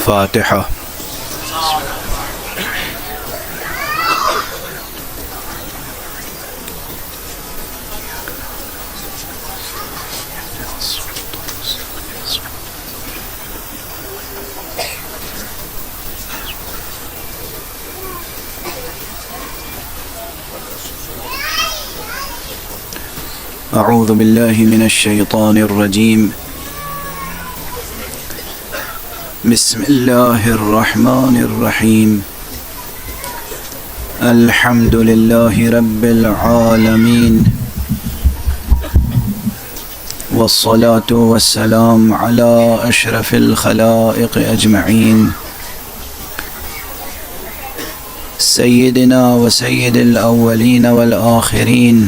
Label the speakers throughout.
Speaker 1: فاتحہ۔ اعوذ باللہ من الشیطان الرجیم، بسم اللہ الرحمن الرحیم، الحمد للہ رب العالمین، والصلاة والسلام علی اشرف الخلائق اجمعین، سیدنا و سید الاولین والآخرین،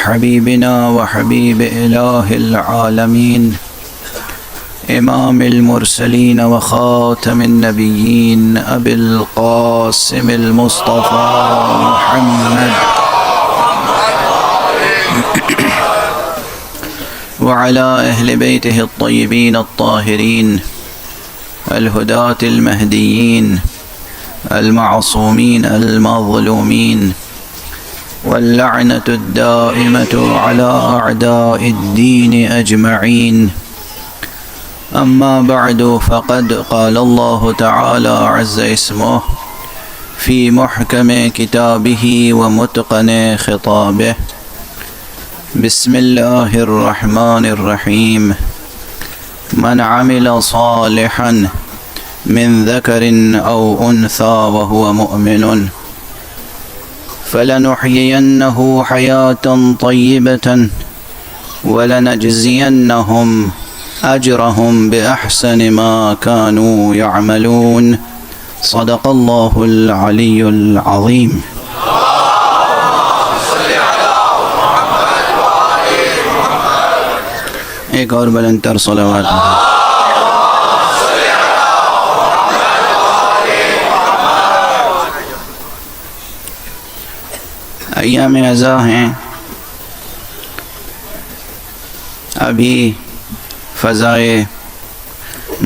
Speaker 1: حبیبنا و حبیب الہ العالمین، امام المرسلین و خاتم النبیین، ابی القاسم المصطفى محمد وعلى اہل بیتہ الطیبین الطاہرین الہداة المہدیین المعصومین المظلومین، واللعنة الدائمة على أعداء الدين أجمعين. أما بعد، فقد قال الله تعالى عز اسمه في محكم كتابه ومتقن خطابه، بسم الله الرحمن الرحيم، من عمل صالحا من ذكر أو أنثى وهو مؤمن فلنحيينه حياة طيبة ولنجزينهم أجرهم بأحسن ما كانوا يعملون، صدق الله العلي العظيم۔ ایک اور بلندتر صلوات۔ ایام عزا ہیں، ابھی فضائے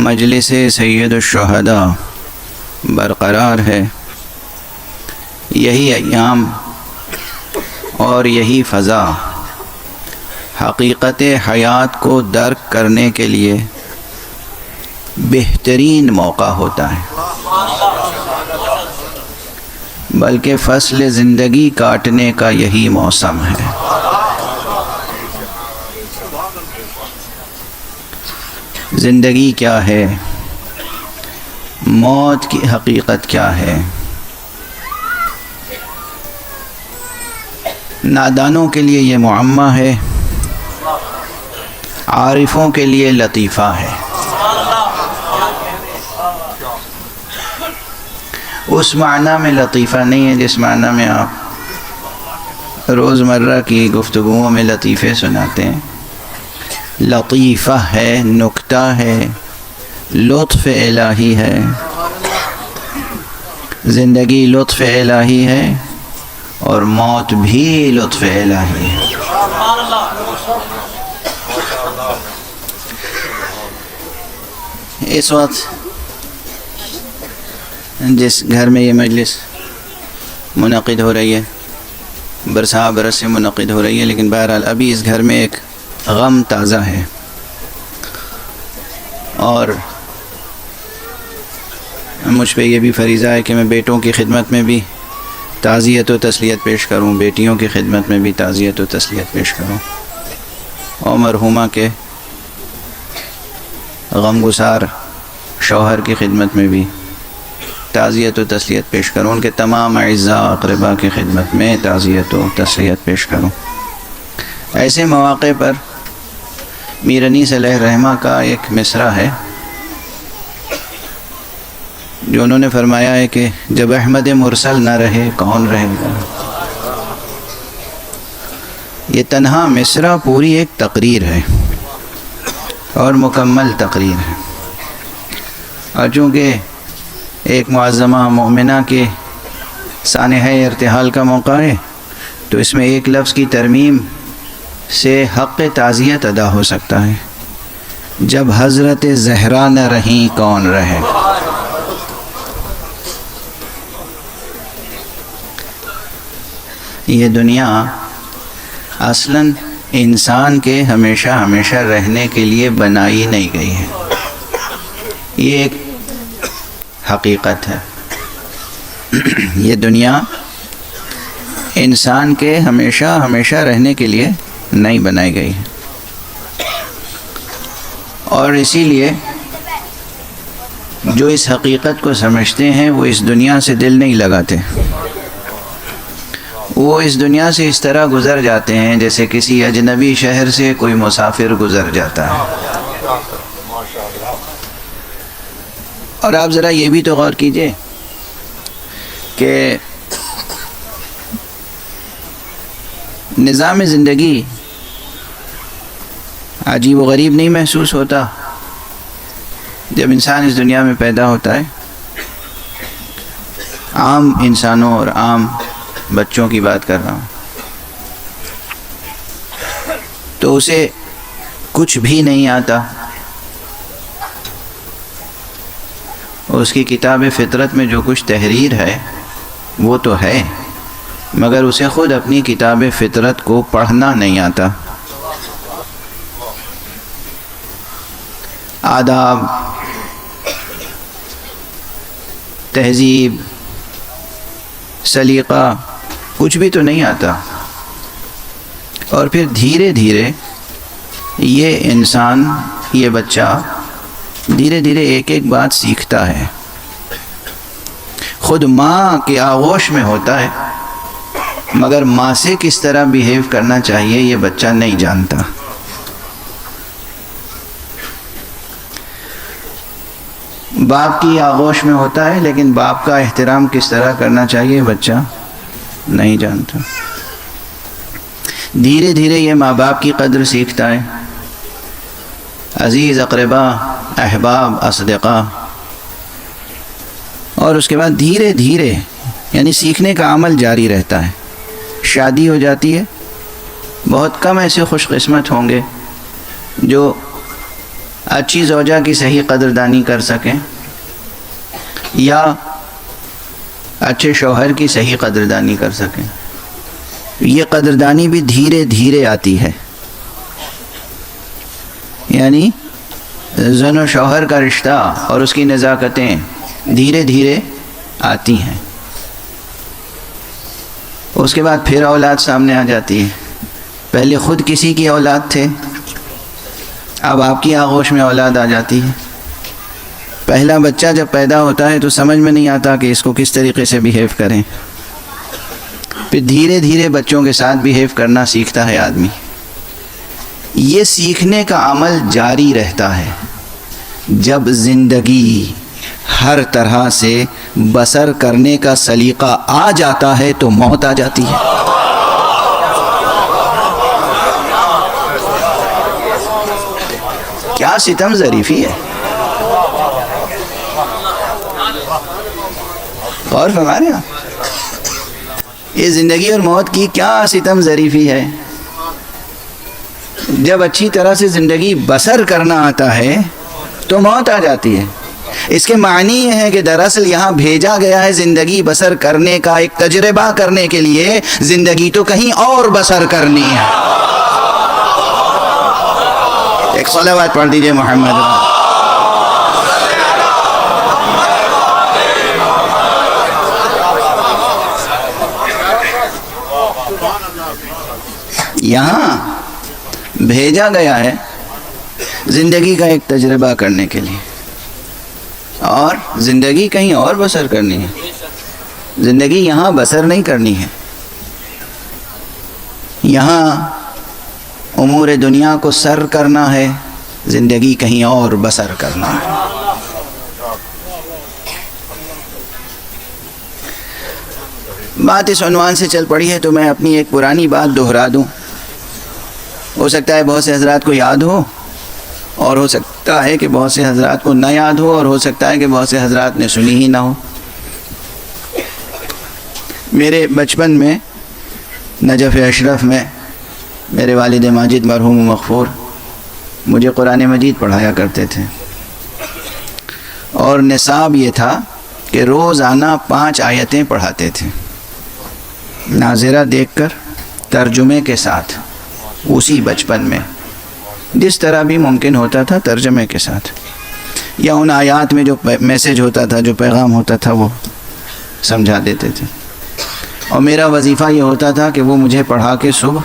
Speaker 1: مجلس سید الشہداء برقرار ہے۔ یہی ایام اور یہی فضا حقیقت حیات کو درک کرنے کے لیے بہترین موقع ہوتا ہے، بلکہ فصل زندگی کاٹنے کا یہی موسم ہے۔ زندگی کیا ہے؟ موت کی حقیقت کیا ہے؟ نادانوں کے لیے یہ معمہ ہے، عارفوں کے لیے لطیفہ ہے۔ اس معنی میں لطیفہ نہیں ہے جس معنی میں آپ روزمرہ کی گفتگوؤں میں لطیفے سناتے ہیں۔ لطیفہ ہے، نکتہ ہے، لطف الہی ہے۔ زندگی لطف الہی ہے اور موت بھی لطف الہی ہے۔ اس وقت جس گھر میں یہ مجلس منعقد ہو رہی ہے، برسا برس سے منعقد ہو رہی ہے، لیکن بہرحال ابھی اس گھر میں ایک غم تازہ ہے، اور مجھ پہ یہ بھی فریضہ ہے کہ میں بیٹوں کی خدمت میں بھی تعزیت و تسلیت پیش کروں، بیٹیوں کی خدمت میں بھی تعزیت و تسلیت پیش کروں، اور مرحومہ کے غمگسار شوہر کی خدمت میں بھی تعزیت و تسلیت پیش کروں، ان کے تمام اعزاء اقرباء کی خدمت میں تعزیت و تسلیت پیش کروں۔ ایسے مواقع پر میر انیس علیہ الرحمہ کا ایک مصرع ہے جو انہوں نے فرمایا ہے کہ جب احمد مرسل نہ رہے کون رہے گا۔ یہ تنہا مصرع پوری ایک تقریر ہے اور مکمل تقریر ہے، اور چونکہ ایک معظمہ مومنہ کے سانحہ ارتحال کا موقع ہے تو اس میں ایک لفظ کی ترمیم سے حق تعزیت ادا ہو سکتا ہے، جب حضرت زہرا نہ رہیں کون رہے. یہ دنیا اصلاً انسان کے ہمیشہ ہمیشہ رہنے کے لیے بنائی نہیں گئی ہے. یہ ایک حقیقت ہے. یہ دنیا انسان کے ہمیشہ ہمیشہ رہنے کے لیے نہیں بنائی گئی ہے، اور اسی لیے جو اس حقیقت کو سمجھتے ہیں وہ اس دنیا سے دل نہیں لگاتے. وہ اس دنیا سے اس طرح گزر جاتے ہیں جیسے کسی اجنبی شہر سے کوئی مسافر گزر جاتا ہے. اور آپ ذرا یہ بھی تو غور کیجئے کہ نظام زندگی عجیب و غریب نہیں محسوس ہوتا جب انسان اس دنیا میں پیدا ہوتا ہے؟ عام انسانوں اور عام بچوں کی بات کر رہا ہوں، تو اسے کچھ بھی نہیں آتا. اس کی کتاب فطرت میں جو کچھ تحریر ہے وہ تو ہے، مگر اسے خود اپنی کتاب فطرت کو پڑھنا نہیں آتا. آداب، تہذیب، سلیقہ کچھ بھی تو نہیں آتا. اور پھر دھیرے دھیرے یہ انسان، یہ بچہ دھیرے دھیرے ایک ایک بات سیکھتا ہے. خود ماں کے آغوش میں ہوتا ہے، مگر ماں سے کس طرح بیہیو کرنا چاہیے یہ بچہ نہیں جانتا. باپ کی آغوش میں ہوتا ہے، لیکن باپ کا احترام کس طرح کرنا چاہیے بچہ نہیں جانتا. دھیرے دھیرے یہ ماں باپ کی قدر سیکھتا ہے، عزیز اقربا، احباب، اصدقاء. اور اس کے بعد دھیرے دھیرے یعنی سیکھنے کا عمل جاری رہتا ہے. شادی ہو جاتی ہے. بہت کم ایسے خوش قسمت ہوں گے جو اچھی زوجہ کی صحیح قدردانی کر سکیں یا اچھے شوہر کی صحیح قدردانی کر سکیں. یہ قدردانی بھی دھیرے دھیرے آتی ہے، یعنی زن و شوہر کا رشتہ اور اس کی نزاکتیں دھیرے دھیرے آتی ہیں. اس کے بعد پھر اولاد سامنے آ جاتی ہے. پہلے خود کسی کی اولاد تھے، اب آپ کی آغوش میں اولاد آ جاتی ہے. پہلا بچہ جب پیدا ہوتا ہے تو سمجھ میں نہیں آتا کہ اس کو کس طریقے سے بیہیو کریں. پھر دھیرے دھیرے بچوں کے ساتھ بیہیو کرنا سیکھتا ہے آدمی. یہ سیکھنے کا عمل جاری رہتا ہے. جب زندگی ہر طرح سے بسر کرنے کا سلیقہ آ جاتا ہے تو موت آ جاتی ہے. کیا ستم ظریفی ہے. غور فرما رہے ہیں آپ؟ یہ زندگی اور موت کی کیا ستم ظریفی ہے. جب اچھی طرح سے زندگی بسر کرنا آتا ہے تو موت آ جاتی ہے. اس کے معنی یہ ہے کہ دراصل یہاں بھیجا گیا ہے زندگی بسر کرنے کا ایک تجربہ کرنے کے لیے. زندگی تو کہیں اور بسر کرنی ہے. ایک صلوات پڑھ دیجئے محمد. یہاں بھیجا گیا ہے زندگی کا ایک تجربہ کرنے کے لیے، اور زندگی کہیں اور بسر کرنی ہے. زندگی یہاں بسر نہیں کرنی ہے. یہاں امور دنیا کو سر کرنا ہے، زندگی کہیں اور بسر کرنا ہے. بات اس عنوان سے چل پڑی ہے تو میں اپنی ایک پرانی بات دہرا دوں. ہو سکتا ہے بہت سے حضرات کو یاد ہو، اور ہو سکتا ہے کہ بہت سے حضرات کو نہ یاد ہو، اور ہو سکتا ہے کہ بہت سے حضرات نے سنی ہی نہ ہو. میرے بچپن میں نجف اشرف میں میرے والد ماجد مرحوم مغفور مجھے قرآن مجید پڑھایا کرتے تھے، اور نصاب یہ تھا کہ روزانہ 5 آیتیں پڑھاتے تھے، ناظرہ دیکھ کر ترجمے کے ساتھ، اسی بچپن میں جس طرح بھی ممکن ہوتا تھا ترجمے کے ساتھ، یا ان آیات میں جو میسیج ہوتا تھا، جو پیغام ہوتا تھا، وہ سمجھا دیتے تھے۔ اور میرا وظیفہ یہ ہوتا تھا کہ وہ مجھے پڑھا کے صبح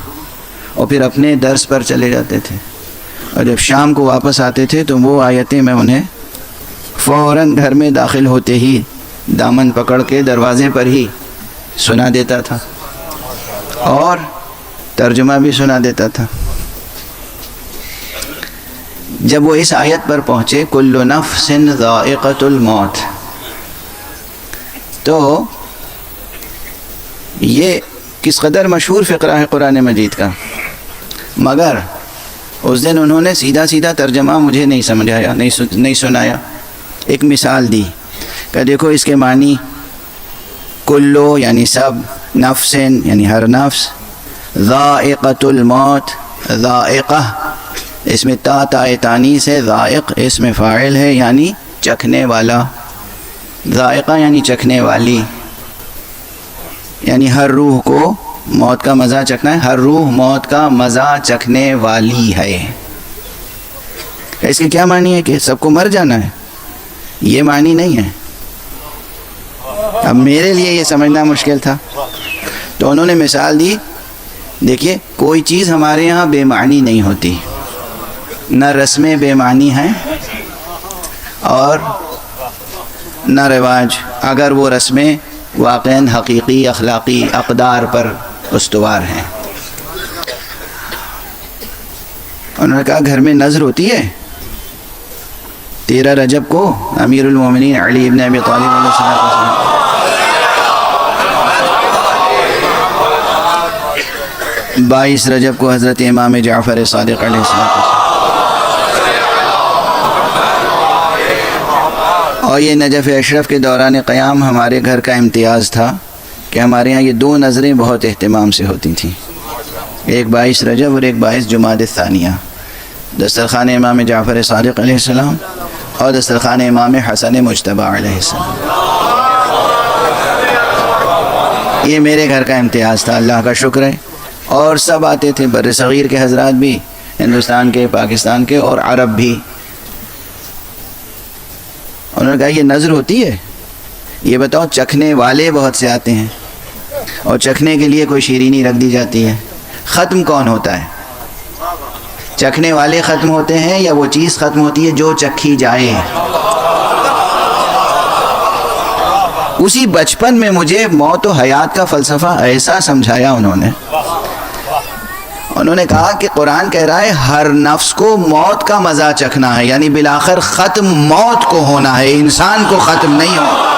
Speaker 1: اور پھر اپنے درس پر چلے جاتے تھے، اور جب شام کو واپس آتے تھے تو وہ آیتیں میں انہیں فوراً گھر میں داخل ہوتے ہی دامن پکڑ کے دروازے پر ہی سنا دیتا تھا، اور ترجمہ بھی سنا دیتا تھا۔ جب وہ اس آیت پر پہنچے کل نفس ذائقۃ الموت، تو یہ کس قدر مشہور فقرہ ہے قرآن مجید کا، مگر اس دن انہوں نے سیدھا سیدھا ترجمہ مجھے نہیں سمجھایا، نہیں سنایا، ایک مثال دی کہ دیکھو اس کے معنی کلو یعنی سب، نفسن یعنی ہر نفس، ذائقۃ الموت، ذائقہ اس میں تا تانیث ہے، ذائق اس میں فاعل ہے یعنی چکھنے والا، ذائقہ یعنی چکھنے والی، یعنی ہر روح کو موت کا مزہ چکھنا ہے، ہر روح موت کا مزہ چکھنے والی ہے۔ اس کے کیا معنی ہے کہ سب کو مر جانا ہے؟ یہ معنی نہیں ہے۔ اب میرے لیے یہ سمجھنا مشکل تھا، تو انہوں نے مثال دی، دیکھیے کوئی چیز ہمارے یہاں بے معنی نہیں ہوتی، نہ رسمیں بے معنی ہیں اور نہ رواج، اگر وہ رسمیں واقعاً حقیقی اخلاقی اقدار پر استوار ہیں۔ انہوں نے کہا گھر میں نظر ہوتی ہے، 13 رجب کو امیر المومنین علی ابن ابی طالب علیہ السلام، 22 رجب کو حضرت امام جعفر صادق علیہ السلام، اور یہ نجف اشرف کے دوران قیام ہمارے گھر کا امتیاز تھا کہ ہمارے ہاں یہ 2 نظریں بہت اہتمام سے ہوتی تھیں، ایک 22 رجب اور ایک 22 جمادی الثانیہ، دسترخوان امام جعفر صادق علیہ السلام اور دسترخوان امام حسن مجتبی علیہ السلام۔ یہ میرے گھر کا امتیاز تھا، اللہ کا شکر ہے، اور سب آتے تھے، بر صغیر کے حضرات بھی، ہندوستان کے، پاکستان کے اور عرب بھی۔ انہوں نے کہا یہ نظر ہوتی ہے، یہ بتاؤ چکھنے والے بہت سے آتے ہیں اور چکھنے کے لیے کوئی شیرینی رکھ دی جاتی ہے، ختم کون ہوتا ہے؟ چکھنے والے ختم ہوتے ہیں یا وہ چیز ختم ہوتی ہے جو چکھی جائے؟ اسی بچپن میں مجھے موت و حیات کا فلسفہ ایسا سمجھایا انہوں نے کہا کہ قرآن کہہ رہا ہے ہر نفس کو موت کا مزہ چکھنا ہے، یعنی بالآخر ختم موت کو ہونا ہے، انسان کو ختم نہیں ہونا۔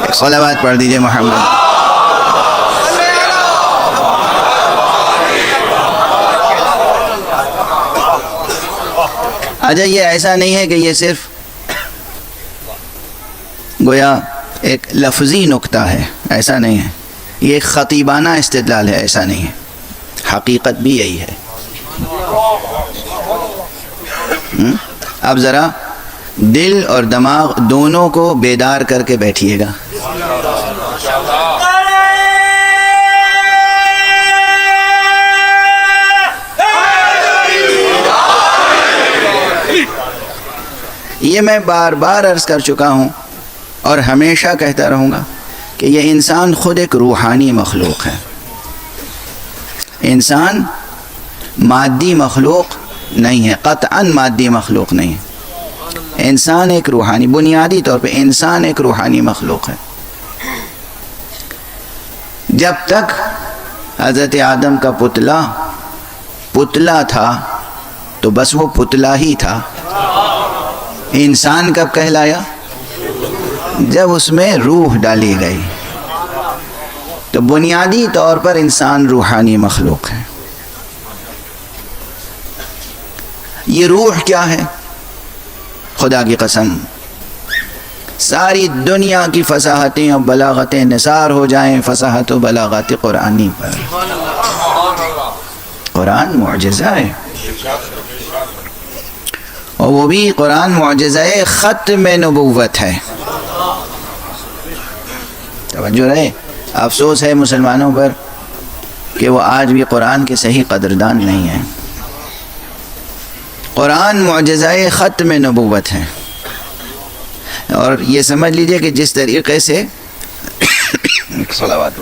Speaker 1: ایک صلوات پڑھ دیجئے محمد۔ اچھا یہ ایسا نہیں ہے کہ یہ صرف گویا ایک لفظی نکتہ ہے، ایسا نہیں ہے، یہ ایک خطیبانہ استدلال ہے، ایسا نہیں ہے، حقیقت بھی یہی ہے۔ اب ذرا دل اور دماغ دونوں کو بیدار کر کے بیٹھیے گا۔ یہ میں بار بار عرض کر چکا ہوں اور ہمیشہ کہتا رہوں گا کہ یہ انسان خود ایک روحانی مخلوق ہے، انسان مادی مخلوق نہیں ہے، قطعاً مادی مخلوق نہیں ہے، انسان ایک روحانی، بنیادی طور پہ انسان ایک روحانی مخلوق ہے۔ جب تک حضرت آدم کا پتلا تھا تو بس وہ پتلا ہی تھا، انسان کب کہلایا؟ جب اس میں روح ڈالی گئی، تو بنیادی طور پر انسان روحانی مخلوق ہے۔ یہ روح کیا ہے؟ خدا کی قسم ساری دنیا کی فصاحتیں اور بلاغتیں نثار ہو جائیں فصاحت و بلاغت قرآنی پر، قرآن معجزہ ہے، اور وہ بھی قرآن معجزہ ختم نبوت ہے۔ توجہ رہے، افسوس ہے مسلمانوں پر کہ وہ آج بھی قرآن کے صحیح قدردان نہیں ہیں۔ قرآن معجزہ ختم نبوت ہے، اور یہ سمجھ لیجئے کہ جس طریقے سے صلوات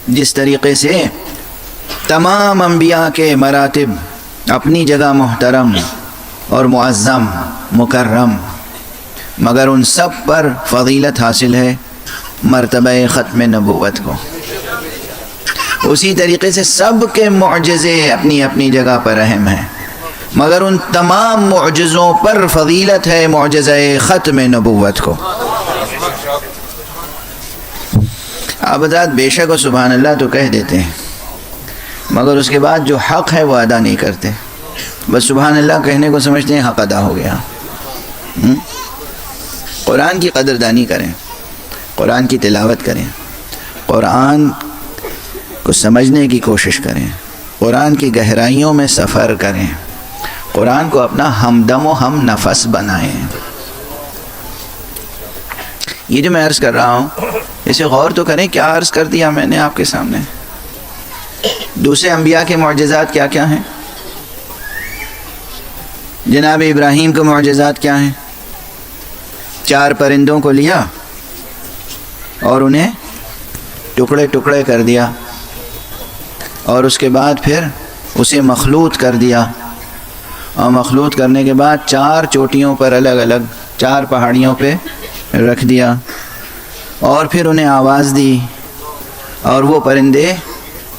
Speaker 1: جس طریقے سے تمام انبیاء کے مراتب اپنی جگہ محترم اور معظم مکرم، مگر ان سب پر فضیلت حاصل ہے مرتبہ ختم نبوت کو، اسی طریقے سے سب کے معجزے اپنی اپنی جگہ پر اہم ہیں، مگر ان تمام معجزوں پر فضیلت ہے معجزہ ختم نبوت کو۔ آپ حضرات بے شک و سبحان اللہ تو کہہ دیتے ہیں، مگر اس کے بعد جو حق ہے وہ ادا نہیں کرتے، بس سبحان اللہ کہنے کو سمجھتے ہیں حق ادا ہو گیا۔ قرآن کی قدردانی کریں، قرآن کی تلاوت کریں، قرآن کو سمجھنے کی کوشش کریں، قرآن کی گہرائیوں میں سفر کریں، قرآن کو اپنا ہمدم و ہم نفس بنائیں۔ یہ جو میں عرض کر رہا ہوں اسے غور تو کریں، کیا عرض کر دیا میں نے آپ کے سامنے؟ دوسرے انبیاء کے معجزات کیا کیا ہیں؟ جناب ابراہیم کے معجزات کیا ہیں؟ 4 پرندوں کو لیا اور انہیں ٹکڑے ٹکڑے کر دیا، اور اس کے بعد پھر اسے مخلوط کر دیا، اور مخلوط کرنے کے بعد 4 چوٹیوں پر الگ الگ 4 پہاڑیوں پہ رکھ دیا، اور پھر انہیں آواز دی، اور وہ پرندے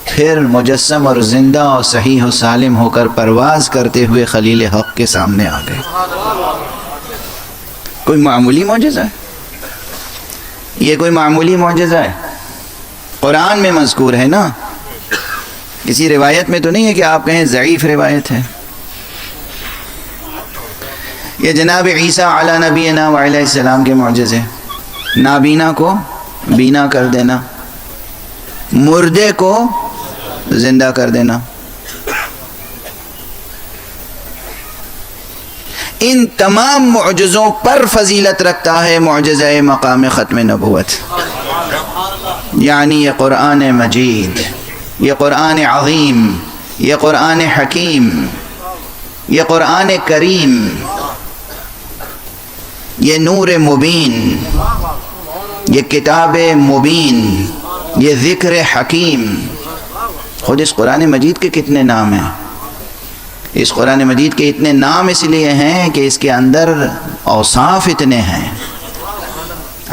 Speaker 1: پھر مجسم اور زندہ اور صحیح و سالم ہو کر پرواز کرتے ہوئے خلیل حق کے سامنے آ گئے۔ کوئی معمولی معجزہ ہے؟ یہ کوئی معمولی معجزہ ہے؟ قرآن میں مذکور ہے نا، کسی روایت میں تو نہیں ہے کہ آپ کہیں ضعیف روایت ہے۔ یہ جناب عیسیٰ علی نبینا وعلیہ السلام کے معجزے، نابینا کو بینا کر دینا، مردے کو زندہ کر دینا، ان تمام معجزوں پر فضیلت رکھتا ہے معجزہ مقام ختم نبوت۔ یعنی یہ قرآن مجید، یہ قرآن عظیم، یہ قرآن حکیم، یہ قرآن کریم، یہ نور مبین، یہ کتاب مبین، یہ ذکر حکیم۔ خود اس قرآن مجید کے کتنے نام ہیں؟ اس قرآن مجید کے اتنے نام اس لیے ہیں کہ اس کے اندر اوصاف اتنے ہیں،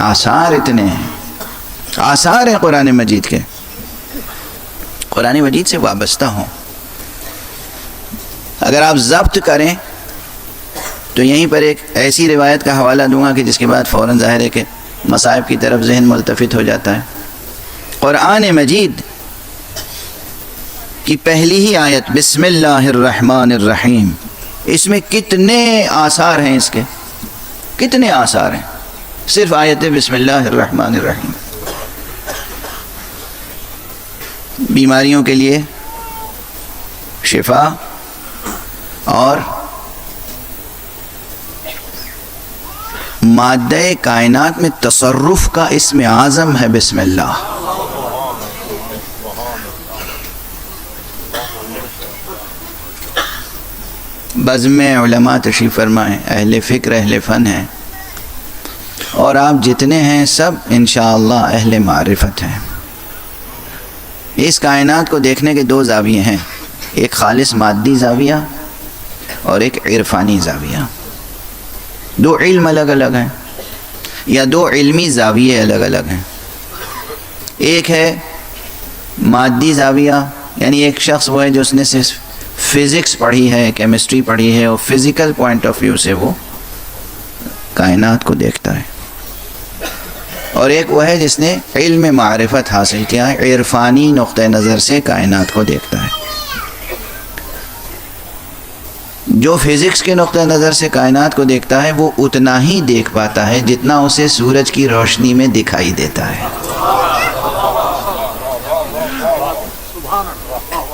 Speaker 1: آثار اتنے ہیں، آثار ہیں قرآن مجید کے، قرآن مجید سے وابستہ ہوں۔ اگر آپ ضبط کریں تو یہیں پر ایک ایسی روایت کا حوالہ دوں گا کہ جس کے بعد فوراً ظاہر ہے کہ مصائب کی طرف ذہن ملتفت ہو جاتا ہے۔ قرآن مجید کی پہلی ہی آیت بسم اللہ الرحمن الرحیم، اس میں کتنے آثار ہیں، اس کے کتنے آثار ہیں، صرف آیت بسم اللہ الرحمن الرحیم۔ بیماریوں کے لیے شفا، اور مادہ کائنات میں تصرف کا اسم اعظم ہے بسم اللہ۔ بزم علماء تشریف فرمائیں، اہل فکر اہل فن ہیں، اور آپ جتنے ہیں سب انشاءاللہ اہل معرفت ہیں۔ اس کائنات کو دیکھنے کے 2 زاویے ہیں، ایک خالص مادی زاویہ اور ایک عرفانی زاویہ۔ 2 علم الگ الگ ہیں، یا 2 علمی زاویے الگ الگ ہیں۔ ایک ہے مادی زاویہ، یعنی ایک شخص وہ ہے جو اس نے صرف فزکس پڑھی ہے، کیمسٹری پڑھی ہے، اور فزیکل پوائنٹ آف ویو سے وہ کائنات کو دیکھتا ہے، اور ایک وہ ہے جس نے علم معرفت حاصل کیا ہے، عرفانی نقطہ نظر سے کائنات کو دیکھتا ہے۔ جو فزکس کے نقطہ نظر سے کائنات کو دیکھتا ہے وہ اتنا ہی دیکھ پاتا ہے جتنا اسے سورج کی روشنی میں دکھائی دیتا ہے۔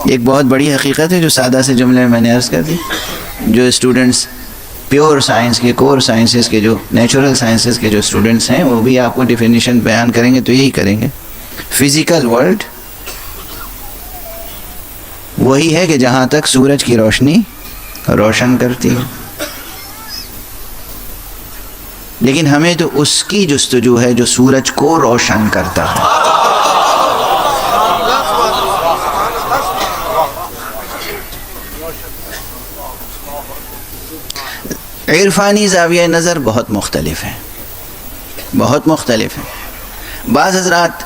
Speaker 1: ایک بہت بڑی حقیقت ہے جو سادہ سے جملے میں نے عرض کر دی۔ جو اسٹوڈنٹس پیور سائنس کے، کور سائنسز کے، جو نیچرل سائنسز کے جو اسٹوڈنٹس ہیں، وہ بھی آپ کو ڈیفینیشن بیان کریں گے تو یہی کریں گے، فزیکل ورلڈ وہی ہے کہ جہاں تک سورج کی روشنی روشن کرتی ہے، لیکن ہمیں تو اس کی جستجو ہے جو سورج کو روشن کرتا ہے۔ عرفانی زاویہ نظر بہت مختلف ہے، بہت مختلف ہے۔ بعض حضرات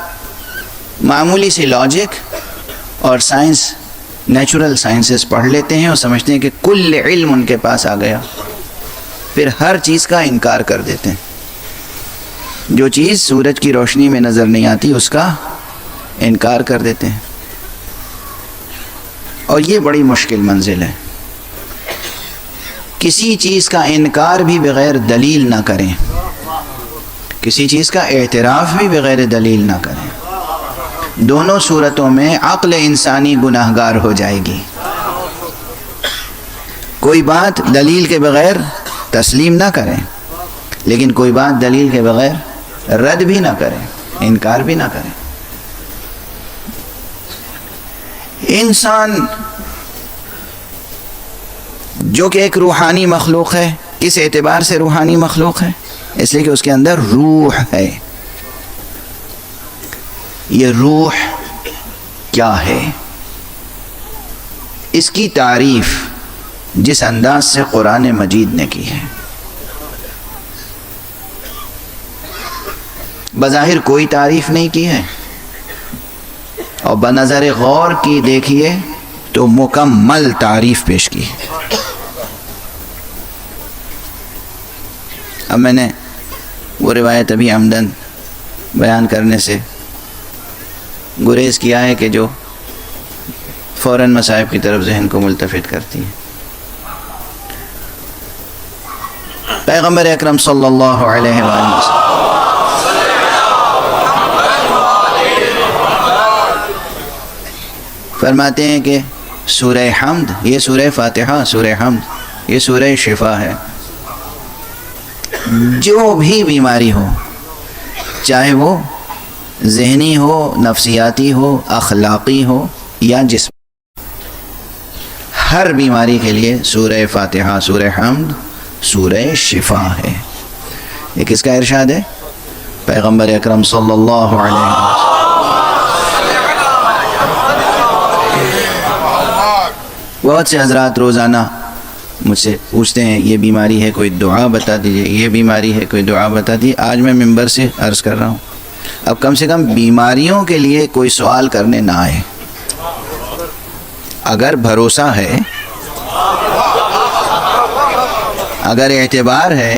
Speaker 1: معمولی سی لاجک اور سائنس، نیچرل سائنسز پڑھ لیتے ہیں اور سمجھتے ہیں کہ کل علم ان کے پاس آ گیا، پھر ہر چیز کا انکار کر دیتے ہیں۔ جو چیز سورج کی روشنی میں نظر نہیں آتی اس کا انکار کر دیتے ہیں، اور یہ بڑی مشکل منزل ہے۔ کسی چیز کا انکار بھی بغیر دلیل نہ کریں، کسی چیز کا اعتراف بھی بغیر دلیل نہ کریں، دونوں صورتوں میں عقل انسانی گناہگار ہو جائے گی۔ کوئی بات دلیل کے بغیر تسلیم نہ کریں، لیکن کوئی بات دلیل کے بغیر رد بھی نہ کریں، انکار بھی نہ کریں۔ انسان جو کہ ایک روحانی مخلوق ہے، کس اعتبار سے روحانی مخلوق ہے؟ اس لیے کہ اس کے اندر روح ہے۔ یہ روح کیا ہے؟ اس کی تعریف جس انداز سے قرآن مجید نے کی ہے، بظاہر کوئی تعریف نہیں کی ہے، اور بنظر غور کی دیکھیے تو مکمل تعریف پیش کی ہے۔ اب میں نے وہ روایت ابھی عمدن بیان کرنے سے گریز کیا ہے کہ جو فوراً مصائب کی طرف ذہن کو ملتفت کرتی ہے۔ پیغمبر اکرم صلی اللہ علیہ وآلہ وسلم فرماتے ہیں کہ سورہ حمد، یہ سورہ فاتحہ، سورہ حمد یہ سورہ شفا ہے۔ جو بھی بیماری ہو، چاہے وہ ذہنی ہو، نفسیاتی ہو، اخلاقی ہو یا جسم، ہر بیماری کے لیے سورہ فاتحہ، سورہ حمد سورہ شفا ہے۔ یہ کس کا ارشاد ہے؟ پیغمبر اکرم صلی اللہ علیہ وسلم۔ بہت سے حضرات روزانہ مجھ سے پوچھتے ہیں یہ بیماری ہے کوئی دعا بتا دیجئے، یہ بیماری ہے کوئی دعا بتا دیجئے۔ آج میں ممبر سے عرض کر رہا ہوں، اب کم سے کم بیماریوں کے لیے کوئی سوال کرنے نہ آئے۔ اگر بھروسہ ہے، اگر اعتبار ہے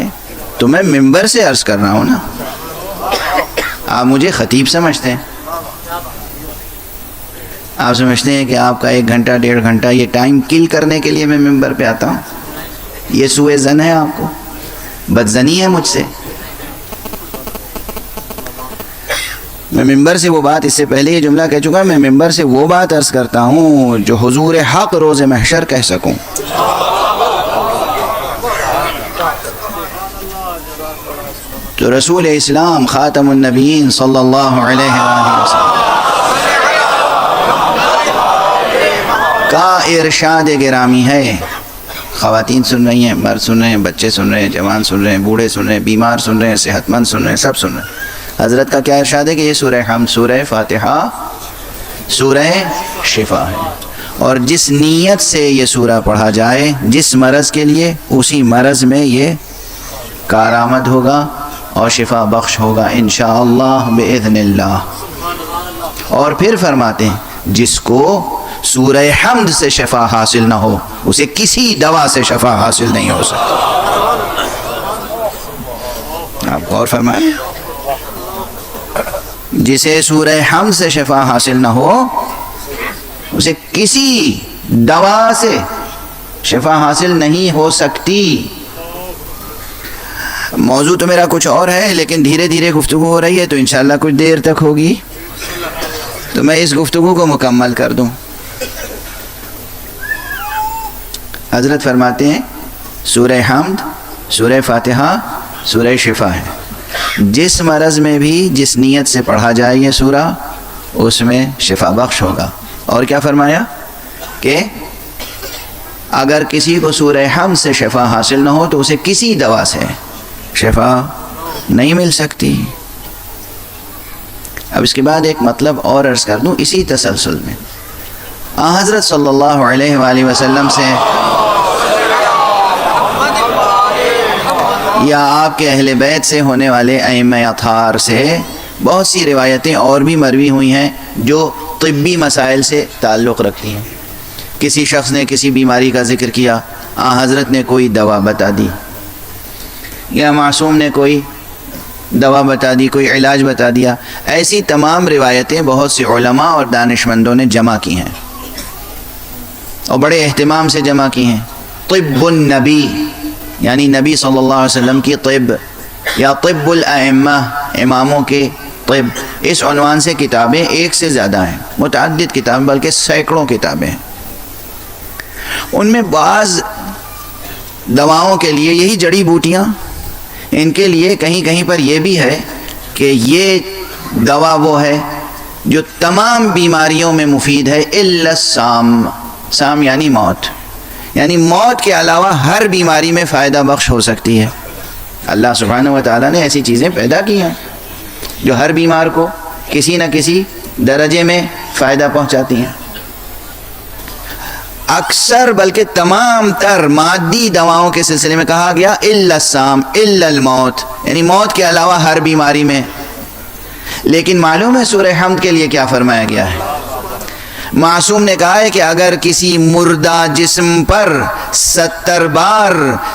Speaker 1: تو میں ممبر سے عرض کر رہا ہوں نا۔ آپ مجھے خطیب سمجھتے ہیں، آپ سمجھتے ہیں کہ آپ کا 1 گھنٹہ 1.5 گھنٹہ یہ ٹائم کل کرنے کے لیے میں ممبر پہ آتا ہوں۔ یہ سوء ظن ہے، آپ کو بدظنی ہے مجھ سے۔ میں ممبر سے وہ بات، اس سے پہلے یہ جملہ کہہ چکا، میں ممبر سے وہ بات عرض کرتا ہوں جو حضور حق روز محشر کہہ سکوں۔ تو رسول اسلام خاتم النبیین صلی اللہ علیہ وآلہ وسلم کا ارشاد گرامی ہے۔ خواتین سن رہی ہیں، مرد سن رہے ہیں، بچے سن رہے ہیں، جوان سن رہے ہیں، بوڑھے سن رہے ہیں، بیمار سن رہے ہیں، صحت مند سن رہے ہیں، سب سن رہے ہیں۔ حضرت کا کیا ارشاد ہے کہ یہ سورہ حمد، سورہ فاتحہ، سورہ شفا ہے، اور جس نیت سے یہ سورہ پڑھا جائے، جس مرض کے لیے، اسی مرض میں یہ کارآمد ہوگا اور شفا بخش ہوگا انشاءاللہ بإذن اللہ۔ اور پھر فرماتے ہیں جس کو سورہ حمد سے شفا حاصل نہ ہو، اسے کسی دوا سے شفا حاصل نہیں ہو سکتی۔ آپ غور فرمائیں، جسے سورہ حمد سے شفا حاصل نہ ہو، اسے کسی دوا سے شفا حاصل نہیں ہو سکتی۔ موضوع تو میرا کچھ اور ہے، لیکن دھیرے دھیرے گفتگو ہو رہی ہے تو انشاءاللہ کچھ دیر تک ہوگی، تو میں اس گفتگو کو مکمل کر دوں۔ حضرت فرماتے ہیں سورہ حمد، سورہ فاتحہ، سورہ شفا ہے، جس مرض میں بھی جس نیت سے پڑھا جائے یہ سورہ اس میں شفا بخش ہوگا۔ اور کیا فرمایا کہ اگر کسی کو سورہ حمد سے شفا حاصل نہ ہو تو اسے کسی دوا سے شفا نہیں مل سکتی۔ اب اس کے بعد ایک مطلب اور عرض کر دوں اسی تسلسل میں، حضرت صلی اللہ علیہ وآلہ وسلم سے یا آپ کے اہل بیت سے ہونے والے ائمہ اطہار سے بہت سی روایتیں اور بھی مروی ہوئی ہیں جو طبی مسائل سے تعلق رکھتی ہیں۔ کسی شخص نے کسی بیماری کا ذکر کیا، حضرت نے کوئی دوا بتا دی، یا معصوم نے کوئی دوا بتا دی، کوئی علاج بتا دیا۔ ایسی تمام روایتیں بہت سے علماء اور دانشمندوں نے جمع کی ہیں اور بڑے اہتمام سے جمع کی ہیں۔ طب النبی یعنی نبی صلی اللہ علیہ وسلم کی طب، یا طب الائمہ اماموں کے طب، اس عنوان سے کتابیں ایک سے زیادہ ہیں، متعدد کتابیں بلکہ سینکڑوں کتابیں ہیں۔ ان میں بعض دواؤں کے لیے یہی جڑی بوٹیاں، ان کے لیے کہیں کہیں پر یہ بھی ہے کہ یہ دوا وہ ہے جو تمام بیماریوں میں مفید ہے الا السام، سام یعنی موت، یعنی موت کے علاوہ ہر بیماری میں فائدہ بخش ہو سکتی ہے۔ اللہ سبحانہ و تعالیٰ نے ایسی چیزیں پیدا کی ہیں جو ہر بیمار کو کسی نہ کسی درجے میں فائدہ پہنچاتی ہیں۔ اکثر بلکہ تمام تر مادی دواؤں کے سلسلے میں کہا گیا الا السام الا الموت، یعنی موت کے علاوہ ہر بیماری میں۔ لیکن معلوم ہے سورہ حمد کے لیے کیا فرمایا گیا ہے؟ معصوم نے کہا ہے کہ اگر کسی مردہ جسم پر 70 بار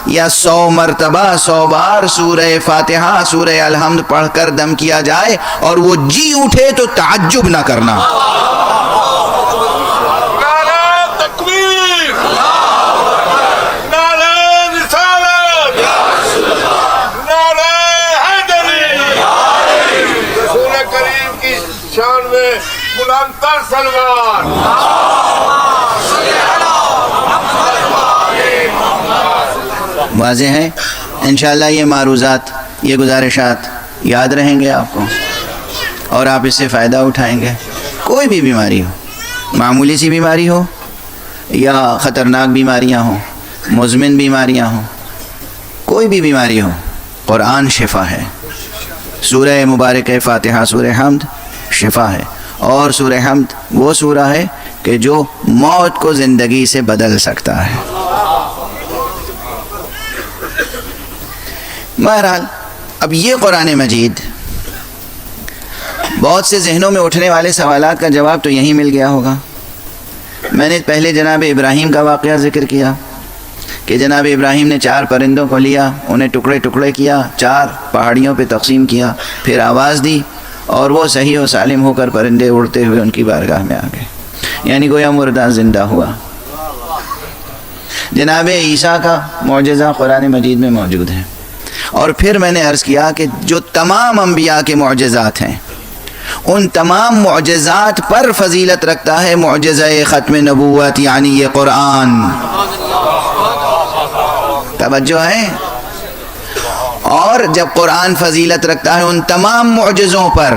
Speaker 1: یا 100 مرتبہ 100 بار سورہ فاتحہ سورہ الحمد پڑھ کر دم کیا جائے اور وہ جی اٹھے تو تعجب نہ کرنا۔ واضح ہے انشاءاللہ یہ معروضات، یہ گزارشات یاد رہیں گے آپ کو اور آپ اس سے فائدہ اٹھائیں گے۔ کوئی بھی بیماری ہو، معمولی سی بیماری ہو یا خطرناک بیماریاں ہوں، مزمن بیماریاں ہوں، کوئی بھی بیماری ہو، قرآن شفا ہے۔ سورہ مبارک فاتحہ سورہ حمد شفا ہے، اور سورہ حمد وہ سورہ ہے کہ جو موت کو زندگی سے بدل سکتا ہے۔ بہرحال اب یہ قرآن مجید، بہت سے ذہنوں میں اٹھنے والے سوالات کا جواب تو یہیں مل گیا ہوگا۔ میں نے پہلے جناب ابراہیم کا واقعہ ذکر کیا کہ جناب ابراہیم نے 4 پرندوں کو لیا، انہیں ٹکڑے ٹکڑے کیا، 4 پہاڑیوں پہ تقسیم کیا، پھر آواز دی اور وہ صحیح و سالم ہو کر پرندے اڑتے ہوئے ان کی بارگاہ میں آ گئے، یعنی گویا مردہ زندہ ہوا۔ جناب عیسیٰ کا معجزہ قرآن مجید میں موجود ہے، اور پھر میں نے عرض کیا کہ جو تمام انبیاء کے معجزات ہیں ان تمام معجزات پر فضیلت رکھتا ہے معجزہ ختم نبوت، یعنی یہ قرآن۔ توجہ ہے؟ اور جب قرآن فضیلت رکھتا ہے ان تمام معجزوں پر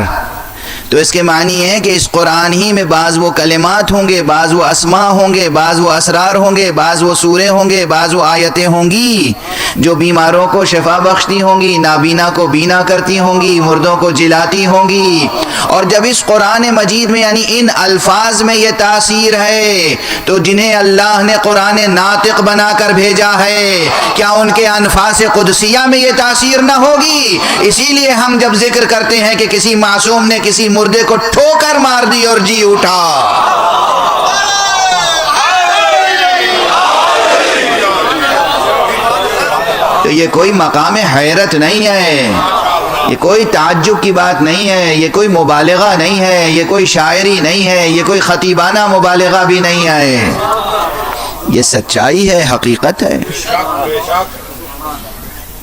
Speaker 1: تو اس کے معنی ہے کہ اس قرآن ہی میں بعض وہ کلمات ہوں گے، بعض وہ اسماء ہوں گے، بعض وہ اسرار ہوں گے، بعض وہ سورے ہوں گے، بعض وہ آیتیں ہوں گی جو بیماروں کو شفا بخشتی ہوں گی، نابینا کو بینا کرتی ہوں گی، مردوں کو جلاتی ہوں گی۔ اور جب اس قرآن مجید میں یعنی ان الفاظ میں یہ تاثیر ہے تو جنہیں اللہ نے قرآن ناطق بنا کر بھیجا ہے کیا ان کے انفاس قدسیہ میں یہ تاثیر نہ ہوگی؟ اسی لیے ہم جب ذکر کرتے ہیں کہ کسی معصوم نے کسی مردے کو ٹھوکر مار دی اور جی اٹھا، تو یہ کوئی مقام حیرت نہیں ہے، یہ کوئی تعجب کی بات نہیں ہے، یہ کوئی مبالغہ نہیں ہے، یہ کوئی شاعری نہیں ہے، یہ کوئی خطیبانہ مبالغہ بھی نہیں ہے۔ یہ سچائی ہے، حقیقت ہے۔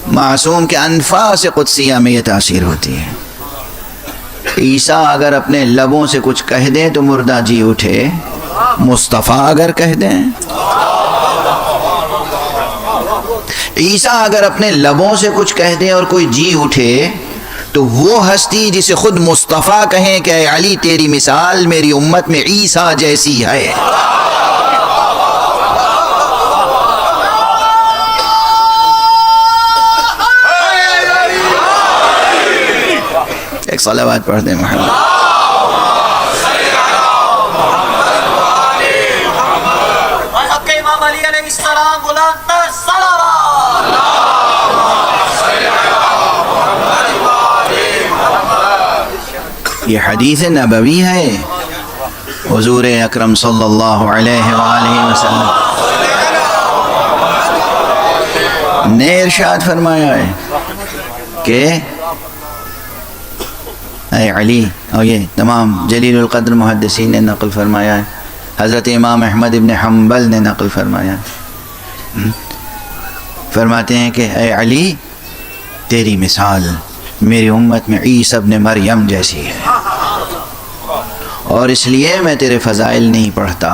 Speaker 1: معصوم کے انفاس قدسیہ میں یہ تاثیر ہوتی ہے۔ عیسیٰ اگر اپنے لبوں سے کچھ کہہ دیں تو مردہ جی اٹھے، مصطفیٰ اگر کہہ دیں، عیسیٰ اگر اپنے لبوں سے کچھ کہہ دیں اور کوئی جی اٹھے تو وہ ہستی جسے خود مصطفیٰ کہیں کہ اے علی تیری مثال میری امت میں عیسیٰ جیسی ہے۔ ایک صلوات پڑھ دیں محمد۔
Speaker 2: امام علی علیہ السلام بلند تر صلوات۔
Speaker 1: یہ حدیث نبوی ہے، حضور اکرم صلی اللہ علیہ وآلہ وسلم نے ارشاد فرمایا ہے کہ اے علی، اور یہ تمام جلیل القدر محدثین نے نقل فرمایا ہے، حضرت امام احمد ابن حنبل نے نقل فرمایا ہے، فرماتے ہیں کہ اے علی تیری مثال میری امت میں عیسیٰ ابن مریم جیسی ہے، اور اس لیے میں تیرے فضائل نہیں پڑھتا،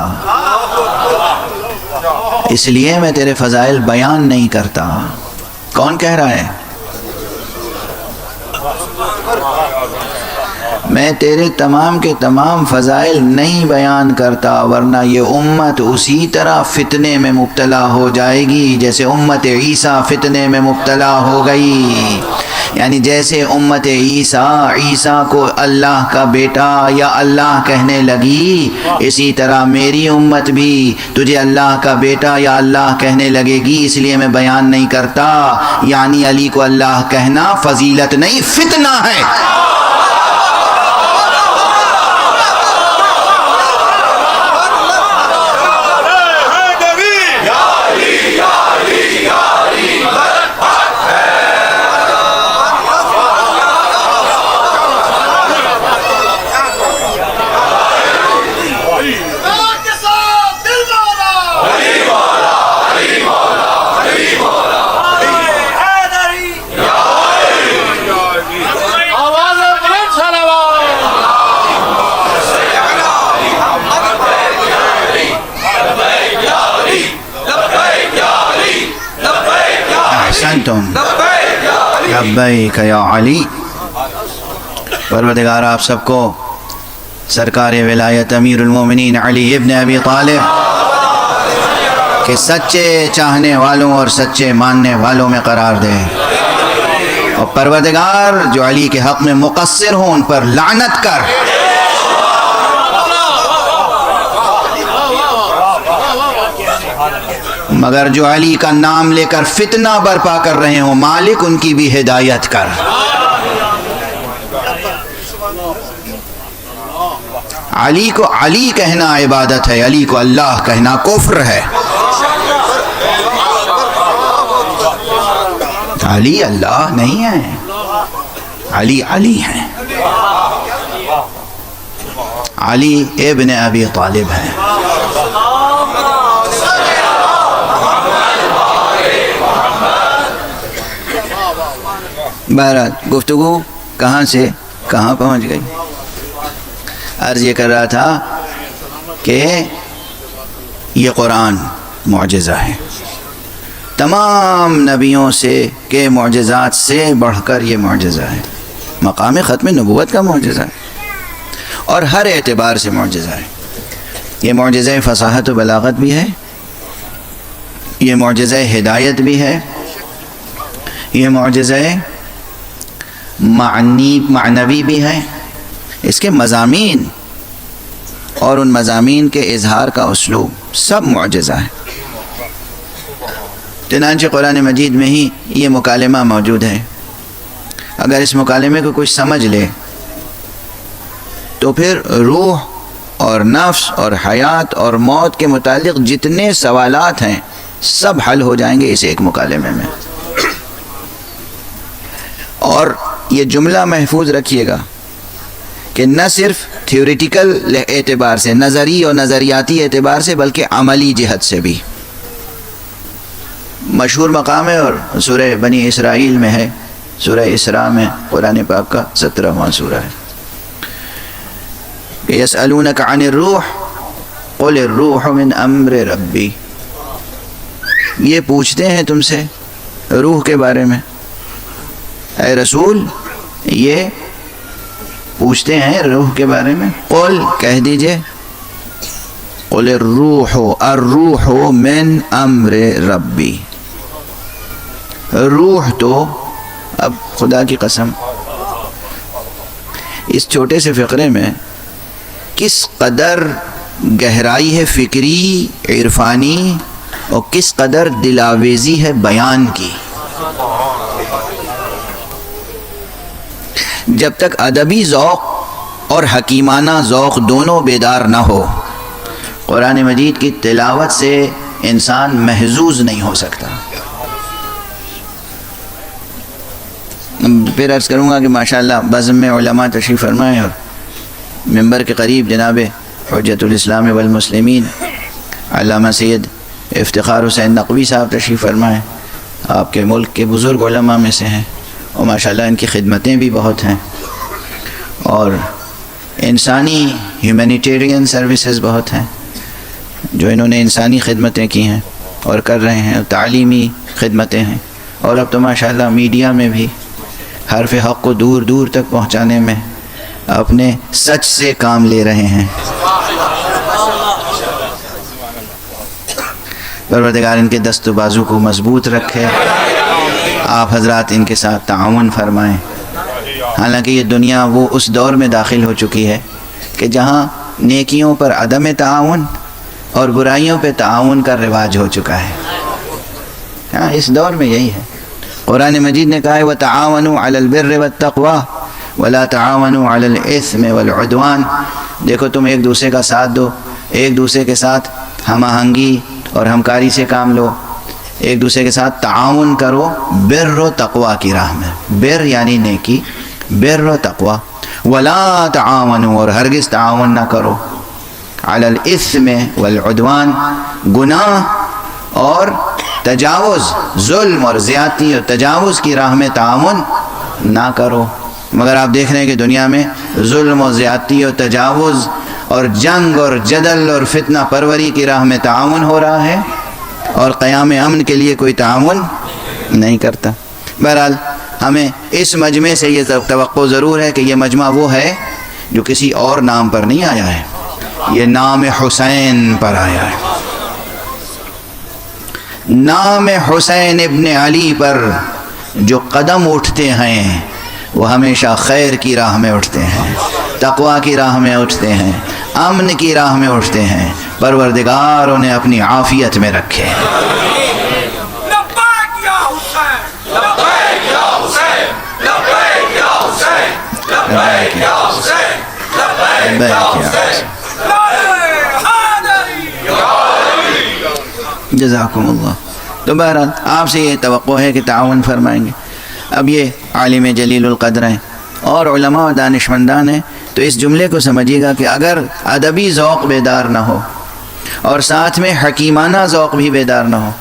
Speaker 1: اس لیے میں تیرے فضائل بیان نہیں کرتا۔ کون کہہ رہا ہے؟ میں تیرے تمام کے تمام فضائل نہیں بیان کرتا، ورنہ یہ امت اسی طرح فتنے میں مبتلا ہو جائے گی جیسے امت عیسیٰ فتنے میں مبتلا ہو گئی۔ یعنی جیسے امت عیسیٰ کو اللہ کا بیٹا یا اللہ کہنے لگی، اسی طرح میری امت بھی تجھے اللہ کا بیٹا یا اللہ کہنے لگے گی، اس لیے میں بیان نہیں کرتا۔ یعنی علی کو اللہ کہنا فضیلت نہیں، فتنہ ہے۔ لبیک یا علی۔ پروردگار آپ سب کو سرکار ولایت امیر المومنین علی ابن ابی طالب کے سچے چاہنے والوں اور سچے ماننے والوں میں قرار دے، اور پروردگار جو علی کے حق میں مقصر ہوں ان پر لعنت کر۔ مگر جو علی کا نام لے کر فتنہ برپا کر رہے ہوں مالک ان کی بھی ہدایت کر۔ علی کو علی کہنا عبادت ہے، علی کو اللہ کہنا کفر ہے۔ علی اللہ نہیں ہے، علی علی ہے، علی ابن ابی طالب ہے۔ بہرحال گفتگو کہاں سے کہاں پہنچ گئی؟ عرض یہ کر رہا تھا کہ یہ قرآن معجزہ ہے، تمام نبیوں سے کے معجزات سے بڑھ کر یہ معجزہ ہے، مقام ختم نبوت کا معجزہ ہے، اور ہر اعتبار سے معجزہ ہے۔ یہ معجزہ فصاحت و بلاغت بھی ہے، یہ معجزہ ہدایت بھی ہے، یہ معجزہ معنوی بھی ہے۔ اس کے مضامین اور ان مضامین کے اظہار کا اسلوب سب معجزہ ہے۔ چنانچہ قرآن مجید میں ہی یہ مکالمہ موجود ہے، اگر اس مکالمے کو کچھ سمجھ لے تو پھر روح اور نفس اور حیات اور موت کے متعلق جتنے سوالات ہیں سب حل ہو جائیں گے اس ایک مکالمے میں۔ اور یہ جملہ محفوظ رکھیے گا کہ نہ صرف تھیوریٹیکل اعتبار سے، نظری اور نظریاتی اعتبار سے، بلکہ عملی جہت سے بھی مشہور مقام ہے اور سورہ بنی اسرائیل میں ہے، سورہ اسراء میں، قرآن پاک کا 17واں سورہ ہے. یسألونک عن الروح قل الروح من امر ربی، یہ پوچھتے ہیں تم سے روح کے بارے میں، اے رسول یہ پوچھتے ہیں روح کے بارے میں. قل کہہ دیجئے، قل الروح من امر ربی. روح تو اب خدا کی قسم اس چھوٹے سے فقرے میں کس قدر گہرائی ہے فکری عرفانی اور کس قدر دلاویزی ہے بیان کی. جب تک ادبی ذوق اور حکیمانہ ذوق دونوں بیدار نہ ہو، قرآن مجید کی تلاوت سے انسان محظوظ نہیں ہو سکتا. پھر عرض کروں گا کہ ماشاءاللہ بزم میں علماء تشریف فرمائیں اور ممبر کے قریب جناب حجت الاسلام والمسلمین علامہ سید افتخار حسین نقوی صاحب تشریف فرمائیں. آپ کے ملک کے بزرگ علماء میں سے ہیں اور ماشاءاللہ ان کی خدمتیں بھی بہت ہیں اور انسانی ہیومینیٹیرین سروسز بہت ہیں جو انہوں نے انسانی خدمتیں کی ہیں اور کر رہے ہیں، تعلیمی خدمتیں ہیں، اور اب تو ماشاءاللہ میڈیا میں بھی حرف حق کو دور دور تک پہنچانے میں اپنے سچ سے کام لے رہے ہیں. پروردگار ان کے دست و بازو کو مضبوط رکھے، آپ حضرات ان کے ساتھ تعاون فرمائیں. حالانکہ یہ دنیا وہ اس دور میں داخل ہو چکی ہے کہ جہاں نیکیوں پر عدم تعاون اور برائیوں پہ تعاون کا رواج ہو چکا ہے. ہاں اس دور میں یہی ہے. قرآن مجید نے کہا ہے وَتَعَاوَنُوا عَلَى الْبِرِّ وَالتَّقْوَى وَلَا تَعَاوَنُوا عَلَى الْإِثْمِ وَالْعُدْوَانِ. دیکھو تم ایک دوسرے کا ساتھ دو، ایک دوسرے کے ساتھ ہم آہنگی اور ہمکاری سے کام لو، ایک دوسرے کے ساتھ تعاون کرو بر و تقوی کی راہ میں. بر یعنی نیکی، بر و تقوی. وَلَا تَعَاوَنُوا اور ہرگز تعاون نہ کرو عَلَى الْإِثْمِ وَالْعُدْوَانِ گناہ اور تجاوز، ظلم اور زیادتی اور تجاوز کی راہ میں تعاون نہ کرو. مگر آپ دیکھ رہے ہیں کہ دنیا میں ظلم و زیادتی اور تجاوز اور جنگ اور جدل اور فتنہ پروری کی راہ میں تعاون ہو رہا ہے اور قیام امن کے لیے کوئی تعاون نہیں کرتا. بہرحال ہمیں اس مجمع سے یہ توقع ضرور ہے کہ یہ مجمع وہ ہے جو کسی اور نام پر نہیں آیا ہے، یہ نام حسین پر آیا ہے. نام حسین ابن علی پر جو قدم اٹھتے ہیں وہ ہمیشہ خیر کی راہ میں اٹھتے ہیں، تقوی کی راہ میں اٹھتے ہیں، امن کی راہ میں اٹھتے ہیں. پروردگار انہیں اپنی عافیت میں رکھے.
Speaker 2: لبیک یا حسین، لبیک یا حسین، لبیک یا حسین، لبیک یا حسین، لبیک یا حسین.
Speaker 1: جزاکم اللہ. تو بہرحال آپ سے یہ توقع ہے کہ تعاون فرمائیں گے. اب یہ عالم جلیل القدر ہیں اور علماء و دانشمندان ہیں، تو اس جملے کو سمجھیے گا کہ اگر ادبی ذوق بیدار نہ ہو اور ساتھ میں حکیمانہ ذوق بھی بیدار نہ ہو،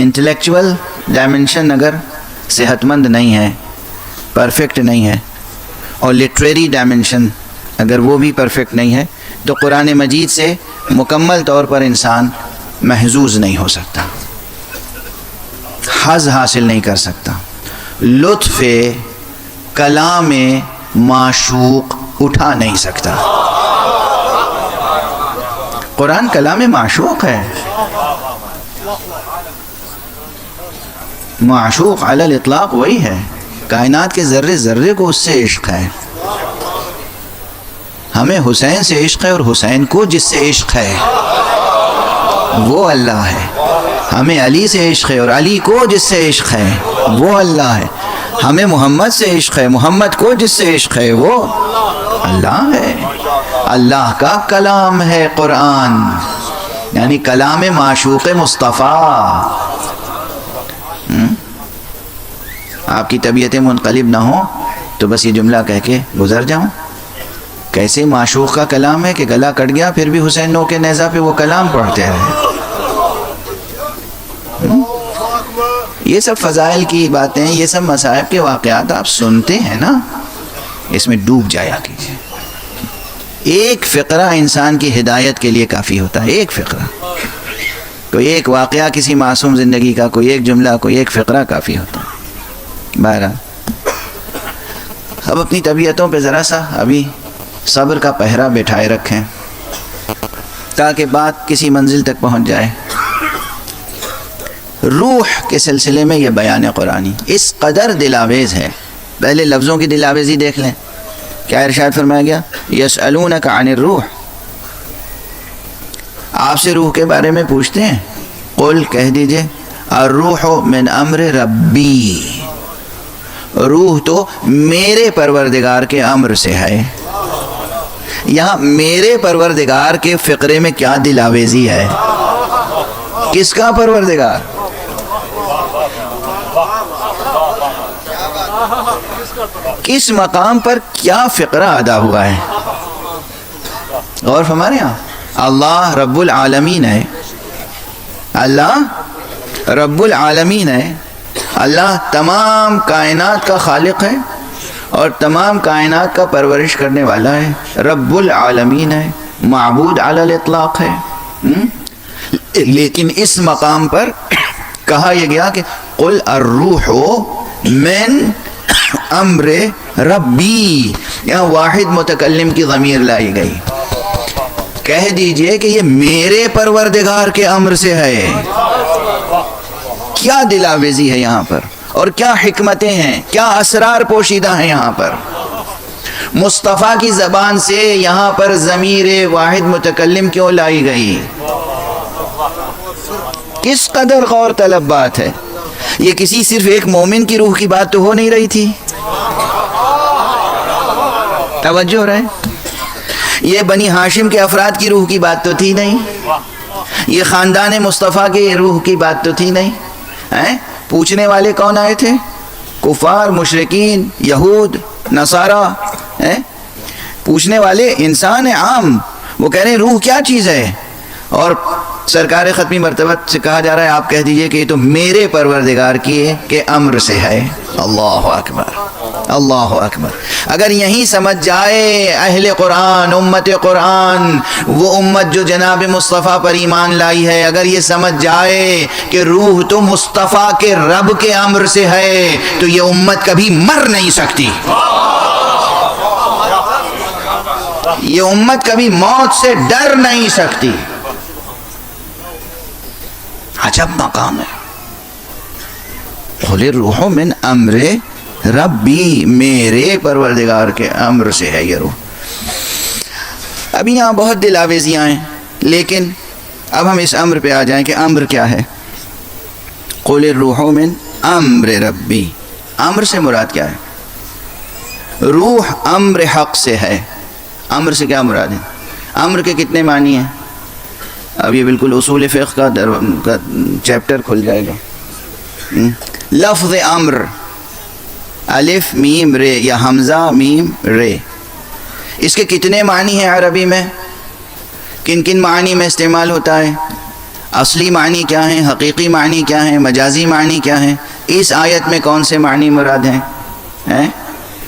Speaker 1: انٹلیکچول ڈائمنشن اگر صحت مند نہیں ہے، پرفیکٹ نہیں ہے، اور لٹریری ڈائمنشن اگر وہ بھی پرفیکٹ نہیں ہے، تو قرآن مجید سے مکمل طور پر انسان محظوظ نہیں ہو سکتا، حظ حاصل نہیں کر سکتا، لطف کلام معشوق اٹھا نہیں سکتا. قرآن کلام معشوق ہے، معشوق علی الاطلاق وہی ہے. کائنات کے ذرے ذرے کو اس سے عشق ہے. ہمیں حسین سے عشق ہے اور حسین کو جس سے عشق ہے وہ اللہ ہے. ہمیں علی سے عشق ہے اور علی کو جس سے عشق ہے وہ اللہ ہے. ہمیں محمد سے عشق ہے، محمد کو جس سے عشق ہے وہ اللہ ہے. اللہ کا کلام ہے قرآن، یعنی کلام معشوق مصطفیٰ. آپ کی طبیعتیں منقلب نہ ہوں تو بس یہ جملہ کہہ کے گزر جاؤں. کیسے معشوق کا کلام ہے کہ گلا کٹ گیا پھر بھی حسین نو کے نیزہ پہ وہ کلام پڑھتے رہے. یہ سب فضائل کی باتیں، یہ سب مصائب کے واقعات آپ سنتے ہیں نا، اس میں ڈوب جایا کیجیے۔ ایک فقرہ انسان کی ہدایت کے لیے کافی ہوتا ہے، ایک فقرہ، کوئی ایک واقعہ کسی معصوم زندگی کا، کوئی ایک جملہ، کوئی ایک فقرہ کافی ہوتا ہے۔ بہرحال اب اپنی طبیعتوں پہ ذرا سا ابھی صبر کا پہرا بٹھائے رکھیں تاکہ بات کسی منزل تک پہنچ جائے۔ روح کے سلسلے میں یہ بیان قرآنی اس قدر دلاویز ہے، پہلے لفظوں کی دلاویزی دیکھ لیں، کیا ارشاد فرمایا گیا؟ یسألونک عن الروح، آپ سے روح کے بارے میں پوچھتے ہیں، قل کہہ دیجئے الروح من امر ربی، روح تو میرے پروردگار کے امر سے ہے۔ یہاں میرے پروردگار کے فقرے میں کیا دلاویزی ہے؟ کس کا پروردگار؟ کس مقام پر کیا فقرہ ادا ہوا ہے؟ اور ہمارے یہاں اللہ رب العالمین ہے، اللہ رب العالمین ہے، اللہ تمام کائنات کا خالق ہے اور تمام کائنات کا پرورش کرنے والا ہے، رب العالمین ہے، معبود علی الاطلاق ہے۔ لیکن اس مقام پر کہا یہ گیا کہ قل الروح من امر ربی، یہاں واحد متکلم کی ضمیر لائی گئی، کہہ دیجئے کہ یہ میرے پروردگار کے امر سے ہے۔ کیا دلاویزی ہے یہاں پر، اور کیا حکمتیں ہیں، کیا اسرار پوشیدہ ہیں یہاں پر۔ مصطفیٰ کی زبان سے یہاں پر ضمیر واحد متکلم کیوں لائی گئی؟ کس قدر غور طلب بات ہے یہ، کسی صرف ایک مومن کی روح کی بات تو ہو نہیں رہی تھی، توجہ ہو رہا ہے؟ یہ بنی ہاشم کے افراد کی روح کی بات تو تھی نہیں، یہ خاندان مصطفیٰ کی روح کی بات تو تھی نہیں۔ پوچھنے والے کون آئے تھے؟ کفار، مشرکین، یہود، نصارہ۔ پوچھنے والے انسان عام، وہ کہہ رہے ہیں روح کیا چیز ہے، اور سرکار ختمی مرتبہ سے کہا جا رہا ہے آپ کہہ دیجئے کہ یہ تو میرے پروردگار کے امر سے ہے۔ اللہ اکبر، اللہ اکبر۔ اگر یہیں سمجھ جائے اہل قرآن، امت قرآن، وہ امت جو جناب مصطفیٰ پر ایمان لائی ہے، اگر یہ سمجھ جائے کہ روح تو مصطفیٰ کے رب کے امر سے ہے، تو یہ امت کبھی مر نہیں سکتی، یہ امت کبھی موت سے ڈر نہیں سکتی۔ عجب مقام ہے، قل الروح من امر ربی، میرے پروردگار کے امر سے ہے یہ روح۔ ابھی یہاں بہت دلاویزیاں ہیں، لیکن اب ہم اس امر پہ آ جائیں کہ امر کیا ہے۔ قل الروح من امر ربی، امر سے مراد کیا ہے؟ روح امر حق سے ہے۔ امر سے کیا مراد ہے؟ امر کے کتنے معنی ہیں؟ اب یہ بالکل اصول فقہ کا چیپٹر کھل جائے گا۔ لفظ امر، الف میم رے یا حمزہ میم رے، اس کے کتنے معنی ہیں عربی میں؟ کن کن معنی میں استعمال ہوتا ہے؟ اصلی معنی کیا ہیں، حقیقی معنی کیا ہیں، مجازی معنی کیا ہیں؟ اس آیت میں کون سے معنی مراد ہیں؟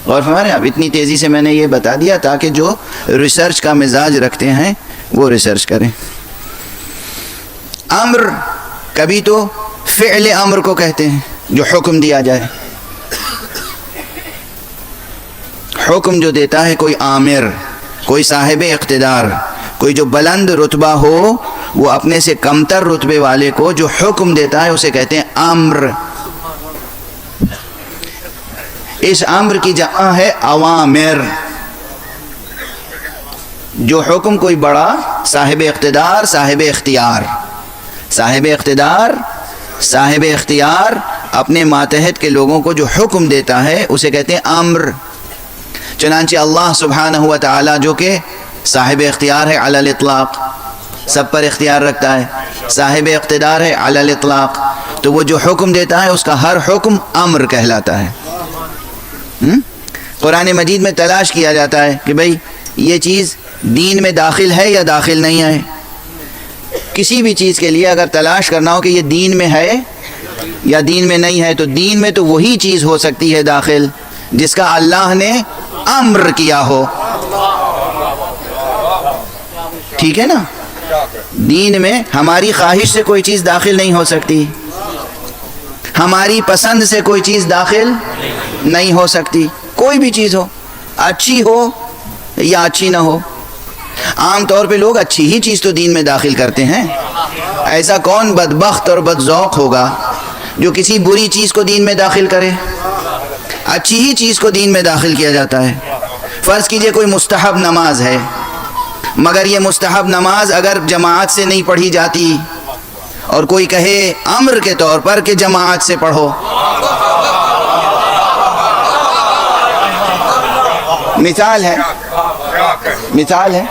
Speaker 1: اور ہمارے اب اتنی تیزی سے میں نے یہ بتا دیا تاکہ جو ریسرچ کا مزاج رکھتے ہیں وہ ریسرچ کریں۔ امر کبھی تو فعل امر کو کہتے ہیں، جو حکم دیا جائے، حکم جو دیتا ہے کوئی آمر، کوئی صاحب اقتدار، کوئی جو بلند رتبہ ہو، وہ اپنے سے کمتر رتبے والے کو جو حکم دیتا ہے اسے کہتے ہیں امر۔ اس امر کی جمع ہے اوامر، جو حکم کوئی بڑا، صاحب اقتدار، صاحب اختیار، صاحب اقتدار، صاحب اختیار اپنے ماتحت کے لوگوں کو جو حکم دیتا ہے اسے کہتے ہیں امر۔ چنانچہ اللہ سبحانہ و تعالی جو کہ صاحب اختیار ہے علی الاطلاق، سب پر اختیار رکھتا ہے، صاحب اقتدار ہے علی الاطلاق، تو وہ جو حکم دیتا ہے اس کا ہر حکم امر کہلاتا ہے۔ قرآن مجید میں تلاش کیا جاتا ہے کہ بھئی یہ چیز دین میں داخل ہے یا داخل نہیں ہے۔ کسی بھی چیز کے لیے اگر تلاش کرنا ہو کہ یہ دین میں ہے یا دین میں نہیں ہے، تو دین میں تو وہی چیز ہو سکتی ہے داخل جس کا اللہ نے امر کیا ہو. ٹھیک ہے نا؟ دین میں ہماری خواہش سے کوئی چیز داخل نہیں ہو سکتی، ہماری پسند سے کوئی چیز داخل نہیں ہو سکتی، کوئی بھی چیز ہو، اچھی ہو یا اچھی نہ ہو. عام طور پہ لوگ اچھی ہی چیز تو دین میں داخل کرتے ہیں. ایسا کون بدبخت اور بدذوق ہوگا جو کسی بری چیز کو دین میں داخل کرے؟ اچھی ہی چیز کو دین میں داخل کیا جاتا ہے. فرض کیجئے کوئی مستحب نماز ہے، مگر یہ مستحب نماز اگر جماعت سے نہیں پڑھی جاتی اور کوئی کہے امر کے طور پر کہ جماعت سے پڑھو، مثال ہے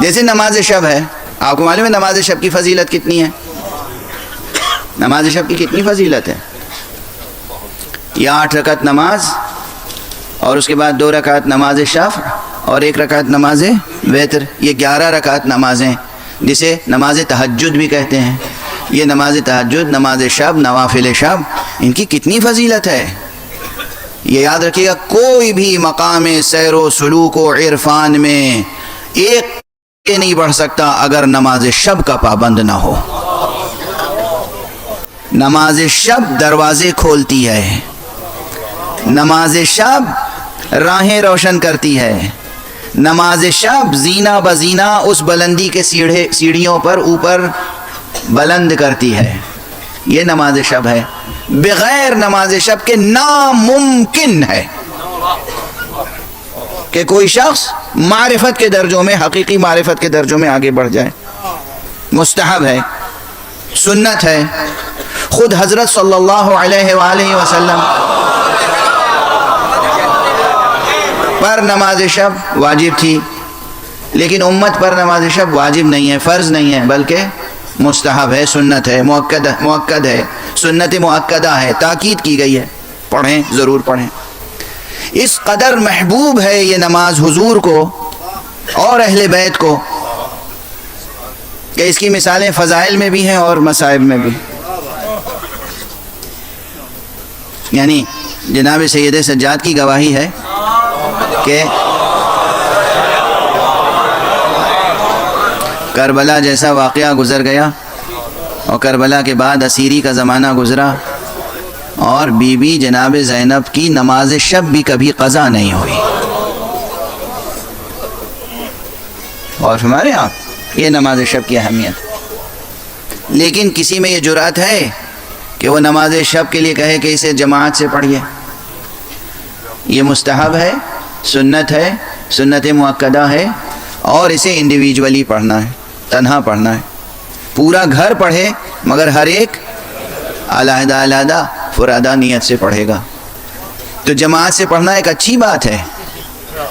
Speaker 1: جیسے نماز شب ہے. آپ کو معلوم ہے نماز شب کی فضیلت کتنی ہے؟ نماز شب کی کتنی فضیلت ہے؟ یہ 8 رکعت نماز اور اس کے بعد 2 رکعت نماز شفع اور 1 رکعت نماز وتر، یہ 11 رکعت نمازیں جسے نماز تہجد بھی کہتے ہیں. یہ نماز تہجد، نماز شب، نوافل شب، ان کی کتنی فضیلت ہے. یہ یاد رکھیے گا، کوئی بھی مقام سیر و سلوک و عرفان میں ایک کے نہیں بڑھ سکتا اگر نماز شب کا پابند نہ ہو. نماز شب دروازے کھولتی ہے، نماز شب راہیں روشن کرتی ہے، نماز شب زینہ بزینہ اس بلندی کے سیڑھیوں پر اوپر بلند کرتی ہے. یہ نماز شب ہے. بغیر نماز شب کے ناممکن ہے کہ کوئی شخص معرفت کے درجوں میں، حقیقی معرفت کے درجوں میں آگے بڑھ جائے. مستحب ہے، سنت ہے. خود حضرت صلی اللہ علیہ وآلہ وسلم پر نماز شب واجب تھی، لیکن امت پر نماز شب واجب نہیں ہے، فرض نہیں ہے، بلکہ مستحب ہے، سنت ہے، مؤکد ہے، سنت مؤکدہ ہے، تاکید کی گئی ہے. پڑھیں، ضرور پڑھیں. اس قدر محبوب ہے یہ نماز حضور کو اور اہل بیت کو کہ اس کی مثالیں فضائل میں بھی ہیں اور مصائب میں بھی. یعنی جناب سید سجاد کی گواہی ہے کہ کربلا جیسا واقعہ گزر گیا اور کربلا کے بعد اسیری کا زمانہ گزرا اور بی بی جناب زینب کی نماز شب بھی کبھی قضا نہیں ہوئی. اور ہمارے آپ یہ نماز شب کی اہمیت. لیکن کسی میں یہ جرأت ہے کہ وہ نماز شب کے لیے کہے کہ اسے جماعت سے پڑھیے. یہ مستحب ہے، سنت ہے، سنت مؤکدہ ہے، اور اسے انڈیویجولی پڑھنا ہے، تنہا پڑھنا ہے. پورا گھر پڑھے مگر ہر ایک علیحدہ علیحدہ فرادہ نیت سے پڑھے گا. تو جماعت سے پڑھنا ایک اچھی بات ہے،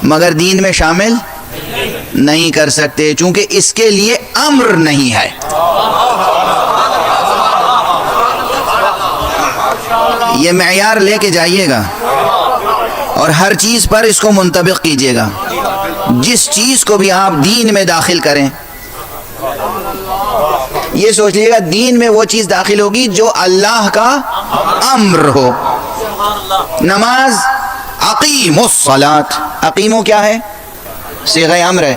Speaker 1: مگر دین میں شامل نہیں کر سکتے چونکہ اس کے لیے امر نہیں ہے. یہ معیار لے کے جائیے گا اور ہر چیز پر اس کو منطبق کیجیے گا. جس چیز کو بھی آپ دین میں داخل کریں، یہ سوچ لیجیے گا دین میں وہ چیز داخل ہوگی جو اللہ کا امر ہو. نماز اقیموا الصلاۃ، اقیمو کیا ہے؟ صیغہ امر ہے.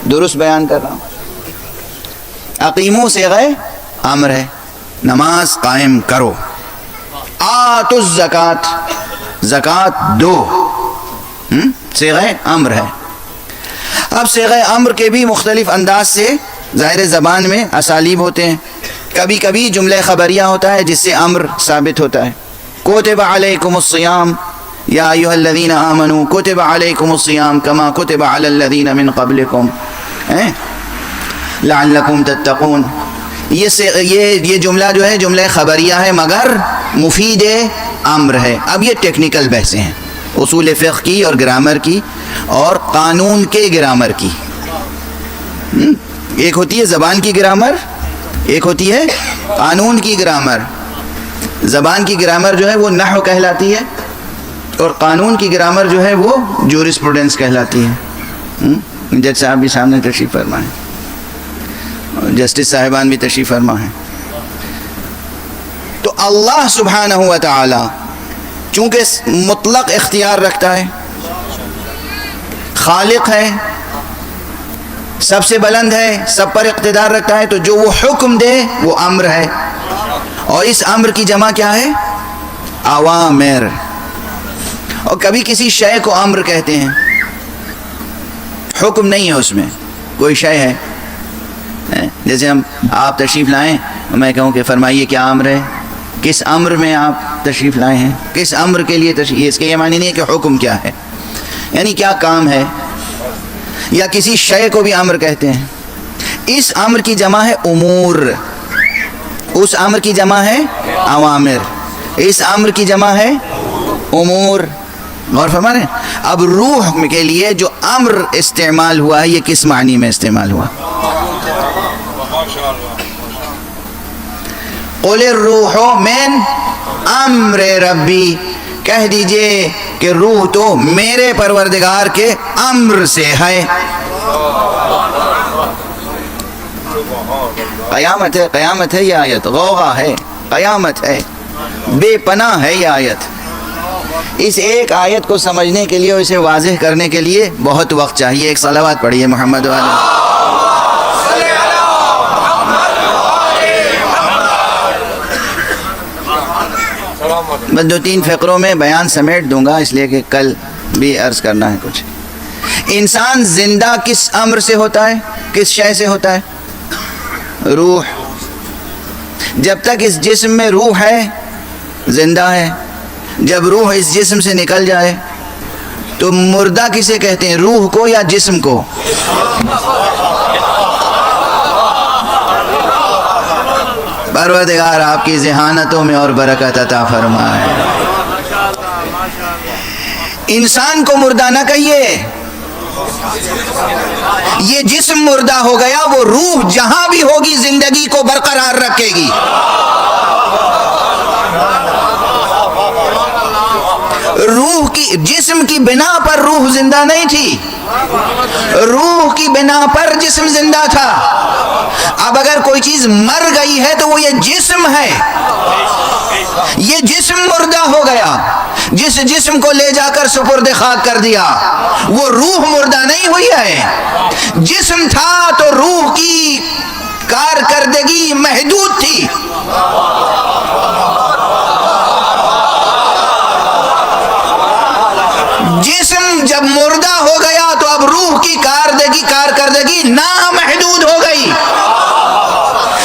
Speaker 1: درست بیان کر رہا ہوں. اقیمو صیغہ امر ہے، نماز قائم کرو. آتوا الزکات، زکات دو، صیغہ امر ہے. اب صیغہ امر کے بھی مختلف انداز سے ظاہر زبان میں اسالیب ہوتے ہیں. کبھی کبھی جملہ خبریہ ہوتا ہے جس سے امر ثابت ہوتا ہے. کتب علیکم الصیام یا ایھا الذین آمنوا کتب علیکم الصیام کما کتب علی الذین من قبلکم لعلکم تتقون. یہ جملہ جو ہے جملہ خبریہ ہے مگر مفید امر ہے. اب یہ ٹیکنیکل بحثیں ہیں، اصول فقہ کی اور گرامر کی اور قانون کے گرامر کی. ایک ہوتی ہے زبان کی گرامر، ایک ہوتی ہے قانون کی گرامر. زبان کی گرامر جو ہے وہ نحو کہلاتی ہے اور قانون کی گرامر جو ہے وہ جورسپروڈنس کہلاتی ہے. جج صاحب بھی سامنے تشریف فرمائیں. جسٹس صاحبان بھی تشریف فرما ہیں. تو اللہ سبحانہ و تعالی چونکہ مطلق اختیار رکھتا ہے، خالق ہے، سب سے بلند ہے، سب پر اقتدار رکھتا ہے، تو جو وہ حکم دے وہ امر ہے. اور اس امر کی جمع کیا ہے؟ اوامر. اور کبھی کسی شے کو امر کہتے ہیں، حکم نہیں ہے اس میں، کوئی شے ہے. جیسے آپ تشریف لائیں، میں کہوں کہ فرمائیے کیا امر ہے، کس امر میں آپ تشریف لائے ہیں، کس امر کے لیے تشریف، اس کے یہ معنی نہیں ہے کہ حکم کیا ہے، یعنی کیا کام ہے. یا کسی شے کو بھی امر کہتے ہیں. اس امر کی جمع ہے امور، اس امر کی جمع ہے اوامر، اس امر کی جمع ہے امور. غور فرما رہے ہیں؟ اب روح کے لیے جو امر استعمال ہوا ہے یہ کس معنی میں استعمال ہوا؟ قل الروح من امر ربی، کہہ دیجئے کہ روح تو میرے پروردگار کے امر سے ہے. قیامت ہے، قیامت ہے یہ آیت، غوغا ہے، قیامت ہے، بے پناہ ہے یہ آیت. اس ایک آیت کو سمجھنے کے لیے اور اسے واضح کرنے کے لیے بہت وقت چاہیے. ایک صلوات پڑھیے محمد والے. بس 2-3 فقروں میں بیان سمیٹ دوں گا، اس لیے کہ کل بھی عرض کرنا ہے کچھ. انسان زندہ کس امر سے ہوتا ہے، کس شے سے ہوتا ہے؟ روح. جب تک اس جسم میں روح ہے زندہ ہے. جب روح اس جسم سے نکل جائے تو مردہ کسے کہتے ہیں، روح کو یا جسم کو؟ پروردگار آپ کی ذہانتوں میں اور برکت عطا فرمائے. انسان کو مردہ نہ کہیے، یہ جسم مردہ ہو گیا، وہ روح جہاں بھی ہوگی زندگی کو برقرار رکھے گی. روح کی، جسم کی بنا پر روح زندہ نہیں تھی، روح کی بنا پر جسم زندہ تھا. اب اگر کوئی چیز مر گئی ہے تو وہ یہ جسم ہے، یہ جسم مردہ ہو گیا. جس جسم کو لے جا کر سپرد خاک کر دیا وہ روح مردہ نہیں ہوئی ہے. جسم تھا تو روح کی کارکردگی محدود تھی. جسم جب مردہ ہو گیا تو اب روح کی کارکردگی نامحدود ہو گئی.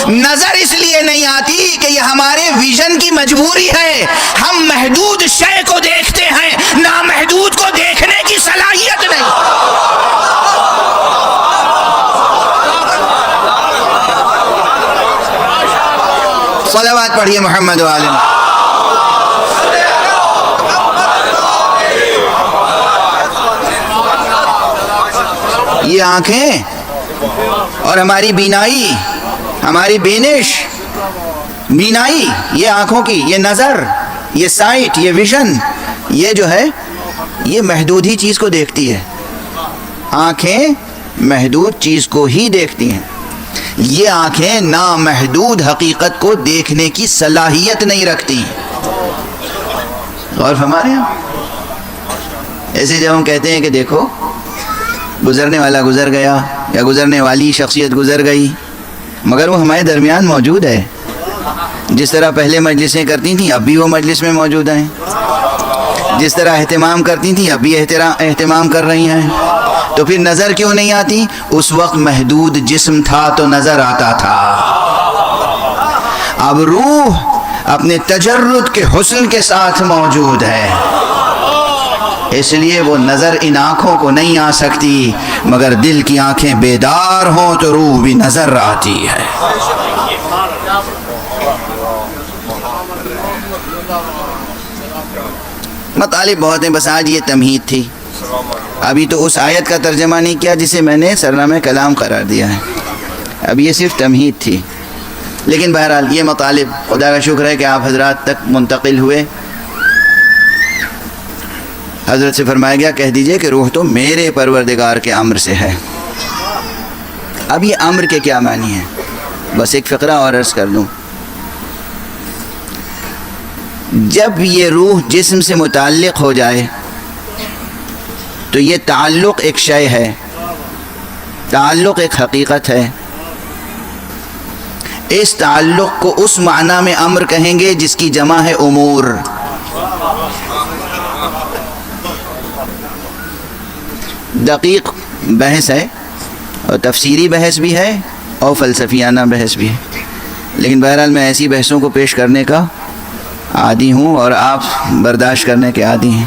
Speaker 1: نظر اس لیے نہیں آتی کہ یہ ہمارے ویژن کی مجبوری ہے. ہم محدود شے کو دیکھتے ہیں، نامحدود کو دیکھنے کی صلاحیت نہیں. صلوات پڑھیے محمد والے. یہ آنکھیں اور ہماری بینائی، ہماری بینائی، یہ آنکھوں کی، یہ نظر، یہ سائٹ، یہ ویژن، یہ جو ہے یہ محدود ہی چیز کو دیکھتی ہے. آنکھیں محدود چیز کو ہی دیکھتی ہیں. یہ آنکھیں نامحدود حقیقت کو دیکھنے کی صلاحیت نہیں رکھتی. غور فرما رہے ہیں؟ ایسے جب ہم کہتے ہیں کہ دیکھو گزرنے والا گزر گیا یا گزرنے والی شخصیت گزر گئی، مگر وہ ہمارے درمیان موجود ہے. جس طرح پہلے مجلسیں کرتی تھیں اب بھی وہ مجلس میں موجود ہیں، جس طرح اہتمام کرتی تھیں اب بھی اہتمام کر رہی ہیں. تو پھر نظر کیوں نہیں آتی؟ اس وقت محدود جسم تھا تو نظر آتا تھا. اب روح اپنے تجرد کے حسن کے ساتھ موجود ہے، اس لیے وہ نظر ان آنکھوں کو نہیں آ سکتی، مگر دل کی آنکھیں بیدار ہوں تو روح بھی نظر آتی ہے. مطالب بہت ہیں، بس آج یہ تمہید تھی. ابھی تو اس آیت کا ترجمہ نہیں کیا جسے میں نے سرنامہ کلام قرار دیا ہے، اب یہ صرف تمہید تھی. لیکن بہرحال یہ مطالب خدا کا شکر ہے کہ آپ حضرات تک منتقل ہوئے. حضرت سے فرمایا گیا کہہ دیجئے کہ روح تو میرے پروردگار کے امر سے ہے. اب یہ امر کے کیا معنی ہیں؟ بس ایک فقرہ اور عرض کر دوں. جب یہ روح جسم سے متعلق ہو جائے تو یہ تعلق ایک شے ہے، تعلق ایک حقیقت ہے. اس تعلق کو اس معنی میں امر کہیں گے جس کی جمع ہے امور. دقیق بحث ہے اور تفسیری بحث بھی ہے اور فلسفیانہ بحث بھی ہے، لیکن بہرحال میں ایسی بحثوں کو پیش کرنے کا عادی ہوں اور آپ برداشت کرنے کے عادی ہیں.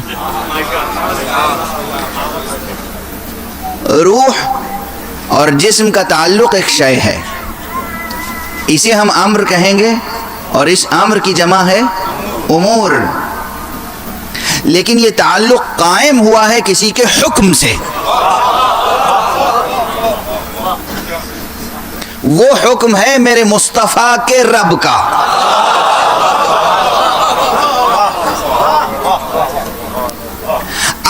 Speaker 1: روح اور جسم کا تعلق ایک شے ہے، اسے ہم امر کہیں گے اور اس امر کی جمع ہے امور. لیکن یہ تعلق قائم ہوا ہے کسی کے حکم سے. وہ حکم ہے میرے مصطفیٰ کے رب کا.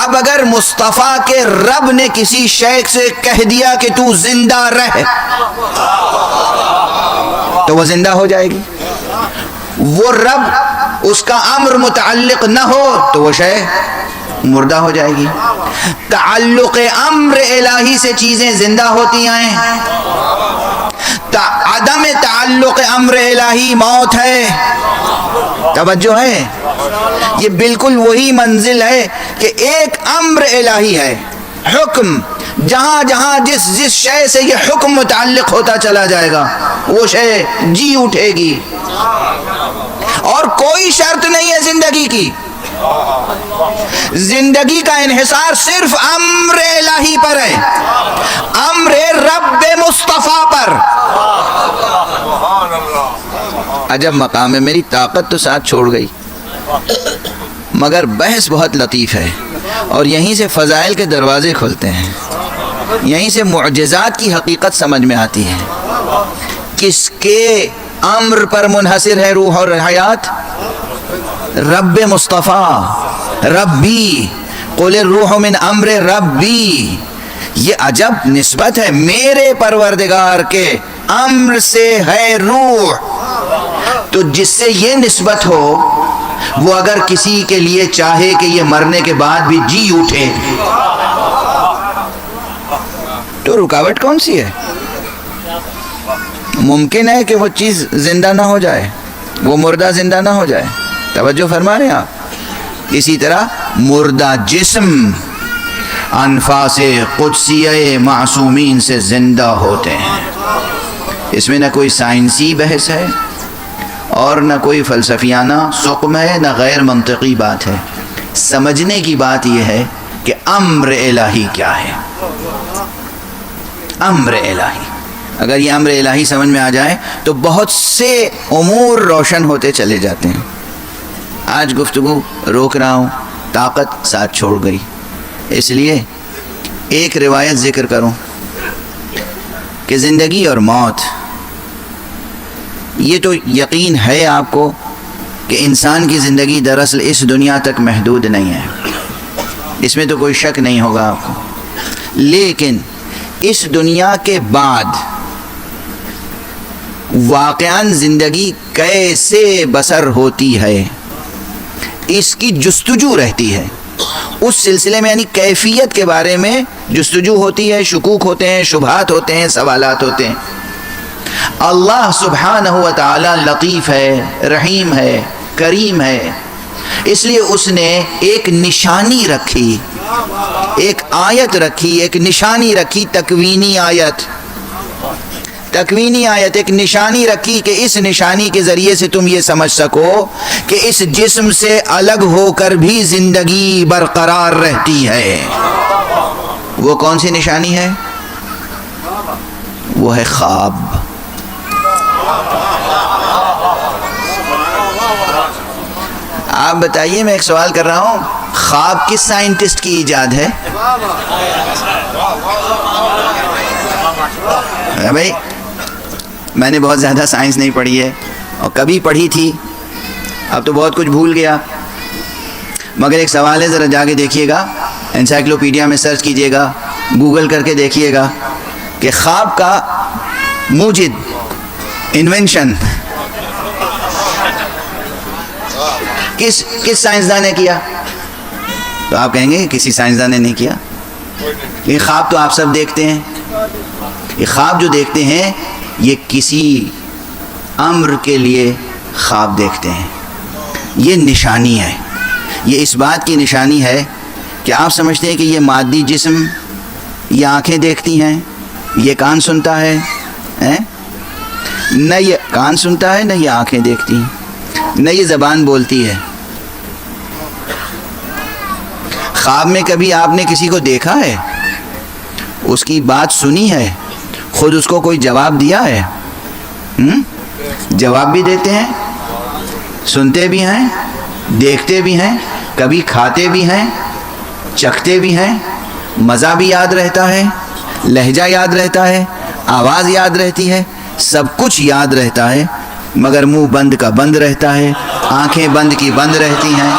Speaker 1: اب اگر مصطفیٰ کے رب نے کسی شیخ سے کہہ دیا کہ تو زندہ رہ تو وہ زندہ ہو جائے گی. وہ رب اس کا امر متعلق نہ ہو تو وہ شے مردہ ہو جائے گی. تعلق امر الہی سے چیزیں زندہ ہوتی ہیں، عدم تعلق امر الہی موت ہے. توجہ ہے، یہ بالکل وہی منزل ہے کہ ایک امر الہی ہے، حکم. جہاں جہاں جس جس شے سے یہ حکم متعلق ہوتا چلا جائے گا وہ شے جی اٹھے گی. اور کوئی شرط نہیں ہے زندگی کی. زندگی کا انحصار صرف امر الہی پر ہے، امر رب مصطفیٰ پر. عجب مقام ہے. میری طاقت تو ساتھ چھوڑ گئی، مگر بحث بہت لطیف ہے اور یہیں سے فضائل کے دروازے کھلتے ہیں، یہیں سے معجزات کی حقیقت سمجھ میں آتی ہے. کس کے امر پر منحصر ہے روح اور حیات؟ رب مصطفیٰ. ربی قل الروح من امر ربی. یہ عجب نسبت ہے، میرے پروردگار کے امر سے ہے روح. تو جس سے یہ نسبت ہو وہ اگر کسی کے لیے چاہے کہ یہ مرنے کے بعد بھی جی اٹھے تو رکاوٹ کون سی ہے؟ ممکن ہے کہ وہ چیز زندہ نہ ہو جائے، وہ مردہ زندہ نہ ہو جائے. توجہ فرما رہے ہیں آپ؟ اسی طرح مردہ جسم انفاس قدسیہ معصومین سے زندہ ہوتے ہیں. اس میں نہ کوئی سائنسی بحث ہے اور نہ کوئی فلسفیانہ سقم ہے، نہ غیر منطقی بات ہے. سمجھنے کی بات یہ ہے کہ امر الہی کیا ہے. امر الہی، اگر یہ امر الہی سمجھ میں آ جائے تو بہت سے امور روشن ہوتے چلے جاتے ہیں. آج گفتگو روک رہا ہوں، طاقت ساتھ چھوڑ گئی، اس لیے ایک روایت ذکر کروں کہ زندگی اور موت، یہ تو یقین ہے آپ کو کہ انسان کی زندگی دراصل اس دنیا تک محدود نہیں ہے، اس میں تو کوئی شک نہیں ہوگا آپ کو. لیکن اس دنیا کے بعد واقعاً زندگی کیسے بسر ہوتی ہے اس کی جستجو رہتی ہے. اس سلسلے میں یعنی کیفیت کے بارے میں جستجو ہوتی ہے، شکوک ہوتے ہیں، شبہات ہوتے ہیں، سوالات ہوتے ہیں. اللہ سبحانہ و تعالی لطیف ہے، رحیم ہے، کریم ہے، اس لیے اس نے ایک نشانی رکھی، ایک آیت رکھی، ایک نشانی رکھی، تکوینی آیت، تکوینی آیت، ایک نشانی رکھی کہ اس نشانی کے ذریعے سے تم یہ سمجھ سکو کہ اس جسم سے الگ ہو کر بھی زندگی برقرار رہتی ہے. وہ کون سی نشانی ہے؟ وہ ہے خواب. آپ بتائیے، میں ایک سوال کر رہا ہوں، خواب کس سائنٹسٹ کی ایجاد ہے؟ بھائی میں نے بہت زیادہ سائنس نہیں پڑھی ہے، اور کبھی پڑھی تھی، اب تو بہت کچھ بھول گیا. مگر ایک سوال ہے، ذرا جا کے دیکھیے گا، انسائکلوپیڈیا میں سرچ کیجئے گا، گوگل کر کے دیکھیے گا کہ خواب کا موجد, انوینشن کس سائنسدان نے کیا؟ تو آپ کہیں گے کسی سائنسدان نے نہیں کیا. یہ خواب تو آپ سب دیکھتے ہیں. یہ خواب جو دیکھتے ہیں یہ کسی امر کے لیے خواب دیکھتے ہیں. یہ نشانی ہے, یہ اس بات کی نشانی ہے کہ آپ سمجھتے ہیں کہ یہ مادی جسم, یہ آنکھیں دیکھتی ہیں, یہ کان سنتا ہے, نہ یہ کان سنتا ہے, نہ یہ آنکھیں دیکھتی ہیں, نہ یہ زبان بولتی ہے. خواب میں کبھی آپ نے کسی کو دیکھا ہے, اس کی بات سنی ہے, خود اس کو کوئی جواب دیا ہے؟ جواب بھی دیتے ہیں, سنتے بھی ہیں, دیکھتے بھی ہیں, کبھی کھاتے بھی ہیں, چکھتے بھی ہیں, مزہ بھی یاد رہتا ہے, لہجہ یاد رہتا ہے, آواز یاد رہتی ہے, سب کچھ یاد رہتا ہے, مگر منہ بند کا بند رہتا ہے, آنکھیں بند کی بند رہتی ہیں,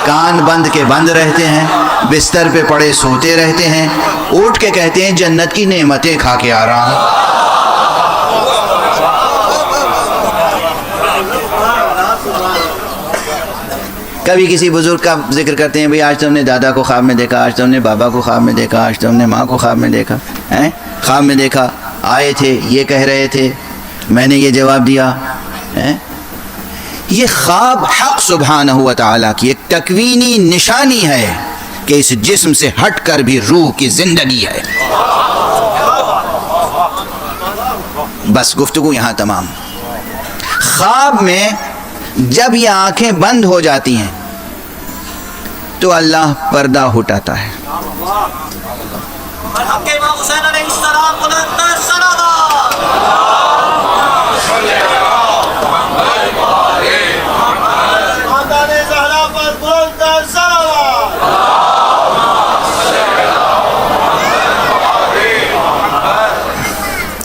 Speaker 1: کان بند کے بند رہتے ہیں, بستر پہ پڑے سوتے رہتے ہیں, اٹھ کے کہتے ہیں جنت کی نعمتیں کھا کے آ رہا ہوں. کبھی کسی بزرگ کا ذکر کرتے ہیں, بھئی آج تو ہم نے دادا کو خواب میں دیکھا, آج تو ہم نے بابا کو خواب میں دیکھا, آج تو ہم نے ماں کو خواب میں دیکھا, خواب میں دیکھا, آئے تھے, یہ کہہ رہے تھے, میں نے یہ جواب دیا. یہ خواب حق سبحانہ و تعالیٰ کی ایک تکوینی نشانی ہے کہ اس جسم سے ہٹ کر بھی روح کی زندگی ہے. بس گفتگو یہاں تمام. خواب میں جب یہ آنکھیں بند ہو جاتی ہیں تو اللہ پردہ ہٹاتا ہے.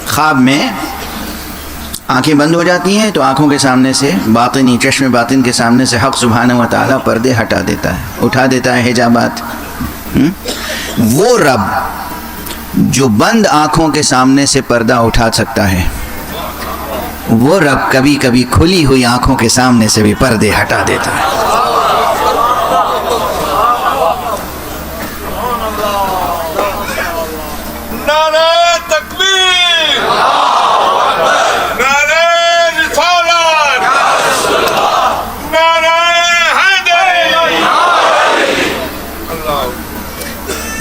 Speaker 1: خواب میں آنکھیں بند ہو جاتی ہیں تو آنکھوں کے سامنے سے باطنی چشم باطن کے سامنے سے حق سبحانہ و تعالیٰ پردے ہٹا دیتا ہے, اٹھا دیتا ہے حجابات. وہ رب جو بند آنکھوں کے سامنے سے پردہ اٹھا سکتا ہے, وہ رب کبھی کبھی کھلی ہوئی آنکھوں کے سامنے سے بھی پردے ہٹا دیتا ہے.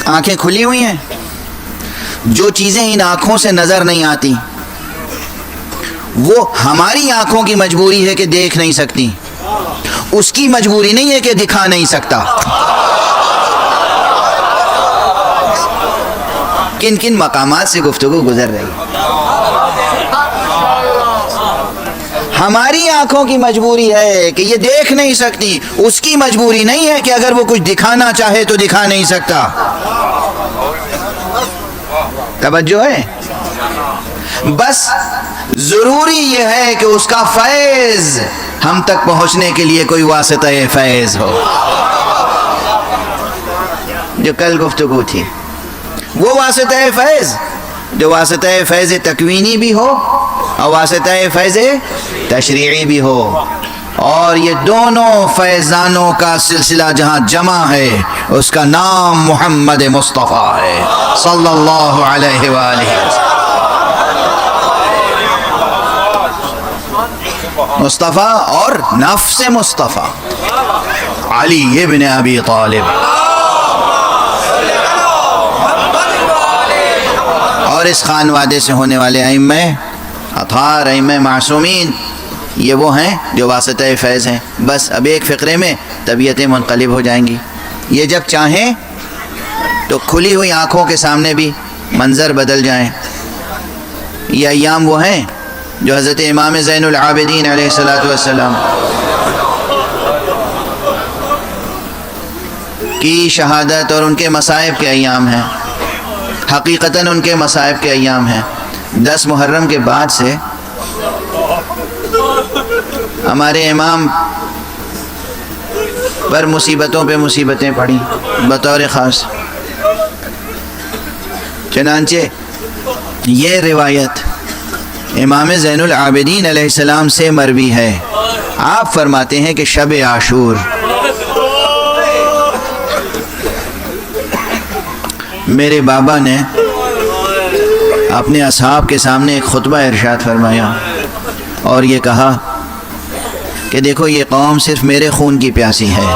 Speaker 1: آنکھیں کھلی ہوئی ہیں, جو چیزیں ان آنکھوں سے نظر نہیں آتی وہ ہماری آنکھوں کی مجبوری ہے کہ دیکھ نہیں سکتی, اس کی مجبوری نہیں ہے کہ دکھا نہیں سکتا. کن کن مقامات سے گفتگو گزر رہی ہے. ہماری آنکھوں کی مجبوری ہے کہ یہ دیکھ نہیں سکتی, اس کی مجبوری نہیں ہے کہ اگر وہ کچھ دکھانا چاہے تو دکھا نہیں سکتا. توجہ ہے؟ بس ضروری یہ ہے کہ اس کا فیض ہم تک پہنچنے کے لیے کوئی واسطہ فیض ہو. جو کل گفتگو تھی وہ واسطہ فیض, جو واسطہ فیض تکوینی بھی ہو اور واسطہ فیض تشریعی بھی ہو, اور یہ دونوں فیضانوں کا سلسلہ جہاں جمع ہے اس کا نام محمد مصطفیٰ ہے صلی اللہ علیہ وآلہ وسلم. مصطفیٰ اور نفس مصطفیٰ علی ابن ابی طالب, اور اس خانوادے سے ہونے والے ائمہ اطہار, ائمہ معصومین, یہ وہ ہیں جو واسطہ فیض ہیں. بس اب ایک فقرے میں طبیعتیں منقلب ہو جائیں گی. یہ جب چاہیں تو کھلی ہوئی آنکھوں کے سامنے بھی منظر بدل جائیں. یہ ایام وہ ہیں جو حضرت امام زین العابدین علیہ السلام کی شہادت اور ان کے مصائب کے ایام ہیں. حقیقتاً ان کے مصائب کے ایام ہیں. 10 محرم کے بعد سے ہمارے امام پر مصیبتوں پہ مصیبتیں پڑی بطور خاص. چنانچہ یہ روایت امام زین العابدین علیہ السلام سے مروی ہے، آپ فرماتے ہیں کہ شب عاشور میرے بابا نے اپنے اصحاب کے سامنے ایک خطبہ ارشاد فرمایا اور یہ کہا کہ دیکھو یہ قوم صرف میرے خون کی پیاسی ہے،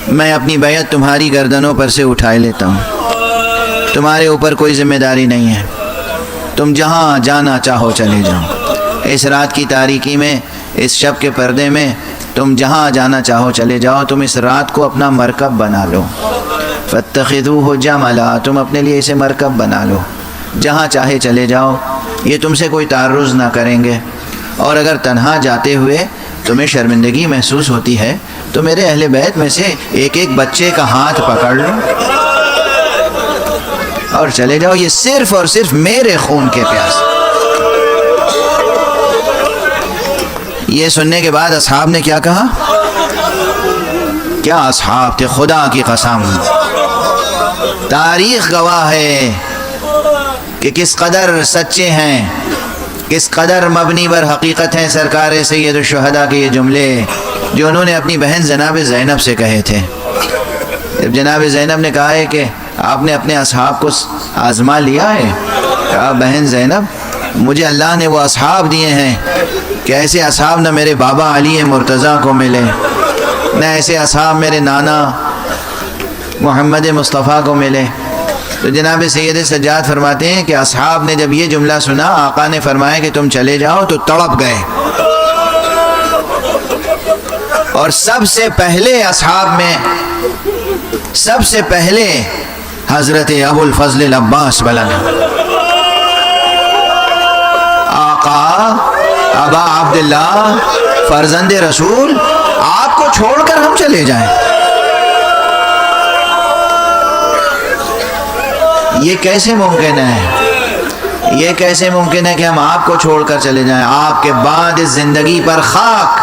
Speaker 1: میں اپنی بیعت تمہاری گردنوں پر سے اٹھائے لیتا ہوں، تمہارے اوپر کوئی ذمہ داری نہیں ہے، تم جہاں جانا چاہو چلے جاؤ، اس رات کی تاریکی میں، اس شب کے پردے میں تم جہاں جانا چاہو چلے جاؤ، تم اس رات کو اپنا مرکب بنا لو، فاتخذوہ جملا، تم اپنے لیے اسے مرکب بنا لو، جہاں چاہے چلے جاؤ، یہ تم سے کوئی تعرض نہ کریں گے، اور اگر تنہا جاتے ہوئے تمہیں شرمندگی محسوس ہوتی ہے تو میرے اہل بیت میں سے ایک ایک بچے کا ہاتھ پکڑ لو اور چلے جاؤ، یہ صرف اور صرف میرے خون کے پیاس۔ یہ سننے کے بعد اصحاب نے کیا کہا؟ کیا اصحاب تھے، خدا کی قسم، تاریخ گواہ ہے کہ کس قدر سچے ہیں، کس قدر مبنی بر حقیقت ہیں سرکار سید الشہداء کے یہ جملے جو انہوں نے اپنی بہن جناب زینب سے کہے تھے۔ جب جناب زینب نے کہا ہے کہ آپ نے اپنے اصحاب کو آزما لیا ہے، کہا بہن زینب مجھے اللہ نے وہ اصحاب دیے ہیں کہ ایسے اصحاب نہ میرے بابا علی مرتضیٰ کو ملے، نہ ایسے اصحاب میرے نانا محمد مصطفیٰ کو ملے۔ تو جناب سید سجاد فرماتے ہیں کہ اصحاب نے جب یہ جملہ سنا، آقا نے فرمایا کہ تم چلے جاؤ، تو تڑپ گئے، اور سب سے پہلے اصحاب میں سب سے پہلے حضرت ابو الفضل العباس بلند، آقا ابا عبداللہ فرزند رسول، آپ کو چھوڑ کر ہم چلے جائیں، یہ کیسے ممکن ہے؟ یہ کیسے ممکن ہے کہ ہم آپ کو چھوڑ کر چلے جائیں؟ آپ کے بعد اس زندگی پر خاک،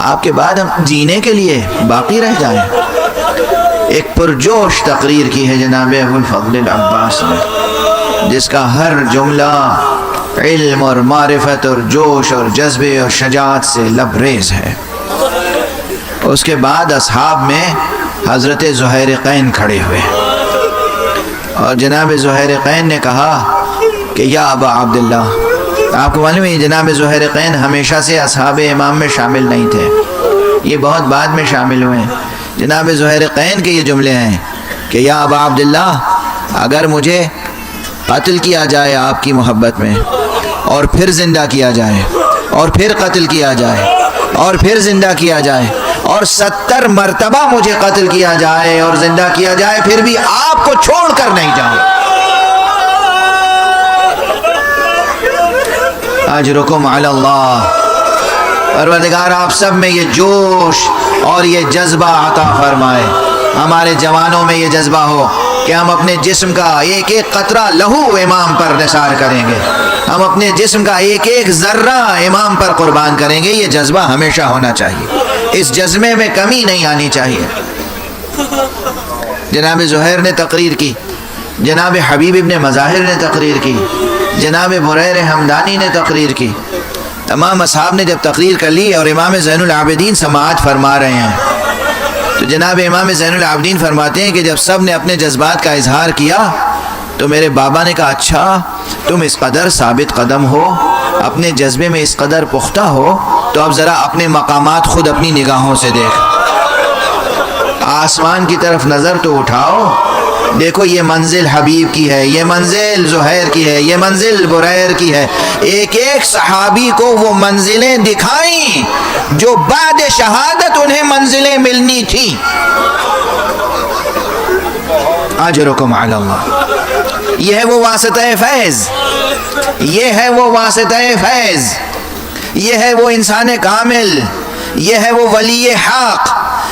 Speaker 1: آپ کے بعد ہم جینے کے لیے باقی رہ جائیں۔ ایک پرجوش تقریر کی ہے جناب ابو الفضل العباس نے، جس کا ہر جملہ علم اور معرفت اور جوش اور جذبے اور شجاعت سے لبریز ہے۔ اس کے بعد اصحاب میں حضرت زہیرقین کھڑے ہوئے اور جناب زہیرقین نے کہا کہ یا ابا عبداللہ، آپ کو معلوم ہے جناب زہیرقین ہمیشہ سے اصحاب امام میں شامل نہیں تھے، یہ بہت بعد میں شامل ہوئے۔ جناب زہیرقین کے یہ جملے ہیں کہ یا ابا عبداللہ، اگر مجھے قتل کیا جائے آپ کی محبت میں، اور پھر زندہ کیا جائے، اور پھر قتل کیا جائے، اور پھر زندہ کیا جائے، اور 70 مرتبہ مجھے قتل کیا جائے اور زندہ کیا جائے، پھر بھی آپ کو چھوڑ کر نہیں جاؤں۔ اجرکم علی اللہ، پروردگار آپ سب میں یہ جوش اور یہ جذبہ عطا فرمائے، ہمارے جوانوں میں یہ جذبہ ہو کہ ہم اپنے جسم کا ایک ایک قطرہ لہو امام پر نثار کریں گے، ہم اپنے جسم کا ایک ایک ذرہ امام پر قربان کریں گے۔ یہ جذبہ ہمیشہ ہونا چاہیے، اس جذبے میں کمی نہیں آنی چاہیے۔ جناب زہیر نے تقریر کی، جناب حبیب ابن مظاہر نے تقریر کی، جناب بریر حمدانی نے تقریر کی، تمام اصحاب نے جب تقریر کر لی اور امام زین العابدین سماعت فرما رہے ہیں، تو جناب امام زین العابدین فرماتے ہیں کہ جب سب نے اپنے جذبات کا اظہار کیا تو میرے بابا نے کہا اچھا تم اس قدر ثابت قدم ہو، اپنے جذبے میں اس قدر پختہ ہو، تو اب ذرا اپنے مقامات خود اپنی نگاہوں سے دیکھ، آسمان کی طرف نظر تو اٹھاؤ، دیکھو یہ منزل حبیب کی ہے، یہ منزل زہیر کی ہے، یہ منزل بریر کی ہے۔ ایک ایک صحابی کو وہ منزلیں دکھائیں جو بعد شہادت انہیں منزلیں ملنی تھی۔ اجرکم علی اللہ، یہ ہے وہ واسطہ فیض، یہ ہے وہ واسطہ فیض، یہ ہے وہ انسان کامل، یہ ہے وہ ولی حق،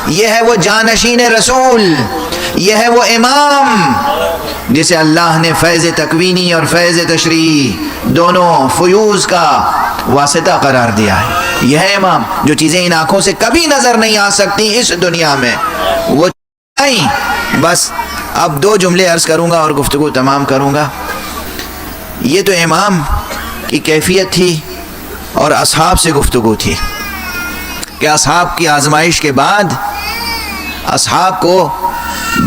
Speaker 1: یہ ہے وہ جانشین رسول، یہ ہے وہ امام جسے اللہ نے فیض تکوینی اور فیض تشریعی دونوں فیوز کا واسطہ قرار دیا ہے۔ یہ ہے امام، جو چیزیں ان آنکھوں سے کبھی نظر نہیں آ سکتی اس دنیا میں، وہ بس اب 2 جملے عرض کروں گا اور گفتگو تمام کروں گا۔ یہ تو امام کی کیفیت تھی اور اصحاب سے گفتگو تھی کہ اصحاب کی آزمائش کے بعد اصحاب کو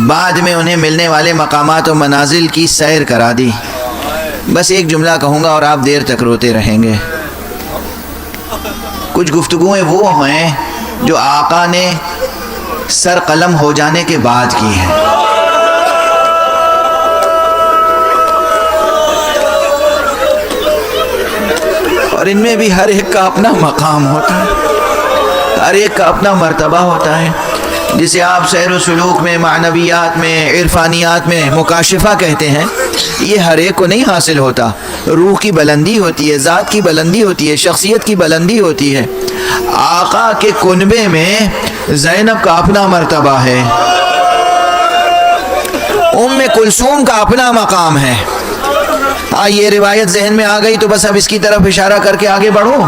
Speaker 1: بعد میں انہیں ملنے والے مقامات و منازل کی سیر کرا دی۔ بس ایک جملہ کہوں گا اور آپ دیر تک روتے رہیں گے۔ کچھ گفتگویں وہ ہیں جو آقا نے سر قلم ہو جانے کے بعد کی ہیں۔ اور ان میں بھی ہر ایک کا اپنا مقام ہوتا ہے، ہر ایک کا اپنا مرتبہ ہوتا ہے، جسے آپ سیر و سلوک میں، معنویات میں، عرفانیات میں مکاشفہ کہتے ہیں۔ یہ ہر ایک کو نہیں حاصل ہوتا۔ روح کی بلندی ہوتی ہے، ذات کی بلندی ہوتی ہے، شخصیت کی بلندی ہوتی ہے۔ آقا کے کنبے میں زینب کا اپنا مرتبہ ہے، ام کلثوم کا اپنا مقام ہے۔ یہ روایت ذہن میں آ گئی تو بس اب اس کی طرف اشارہ کر کے آگے بڑھوں۔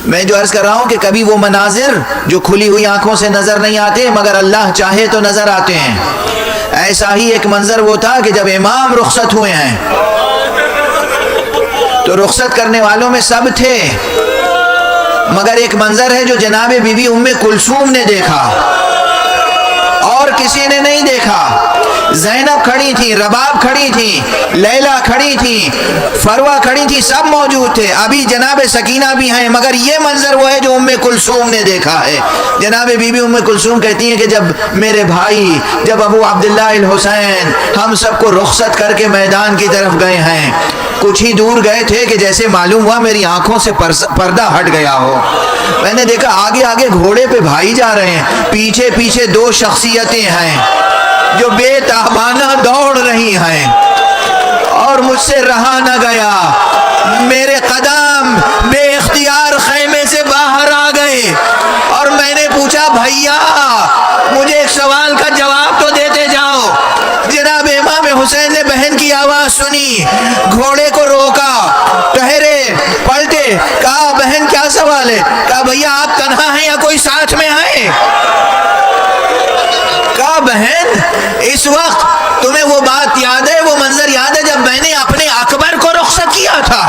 Speaker 1: میں جو عرض کر رہا ہوں کہ کبھی وہ مناظر جو کھلی ہوئی آنکھوں سے نظر نہیں آتے مگر اللہ چاہے تو نظر آتے ہیں، ایسا ہی ایک منظر وہ تھا کہ جب امام رخصت ہوئے ہیں تو رخصت کرنے والوں میں سب تھے، مگر ایک منظر ہے جو جناب بی بی ام کلثوم نے دیکھا اور کسی نے نہیں دیکھا۔ زینب کھڑی تھی، رباب کھڑی تھی، لیلا کھڑی تھی، فروہ کھڑی تھی، سب موجود تھے۔ ابھی جناب سکینہ بھی ہیں، مگر یہ منظر وہ ہے جو ام کلثوم نے دیکھا ہے۔ جناب بی بی ام کلثوم کہتی ہیں کہ جب میرے بھائی، جب ابو عبداللہ الحسین ہم سب کو رخصت کر کے میدان کی طرف گئے ہیں، کچھ ہی دور گئے تھے کہ جیسے معلوم ہوا میری آنکھوں سے پردہ ہٹ گیا ہو۔ میں نے دیکھا آگے آگے گھوڑے پہ بھائی جا رہے ہیں، پیچھے پیچھے 2 شخصیتیں ہیں جو بے تابانہ دوڑ رہی ہیں، اور مجھ سے رہا نہ گیا، میرے قدم بے اختیار خیمے سے باہر آ گئے اور میں نے پوچھا بھیا مجھے ایک سوال کا جواب تو دیتے جاؤ۔ جناب امام حسین نے بہن کی آواز سنی، گھوڑے کو روکا، ٹھہرے، پلٹے، کہا بہن کیا سوال ہے؟ کہا بھیا آپ تنہا ہیں یا کوئی ساتھ میں ہے؟ کہا بہن اس وقت تمہیں وہ بات یاد ہے، وہ منظر یاد ہے جب میں نے اپنے اکبر کو رخصت کیا تھا؟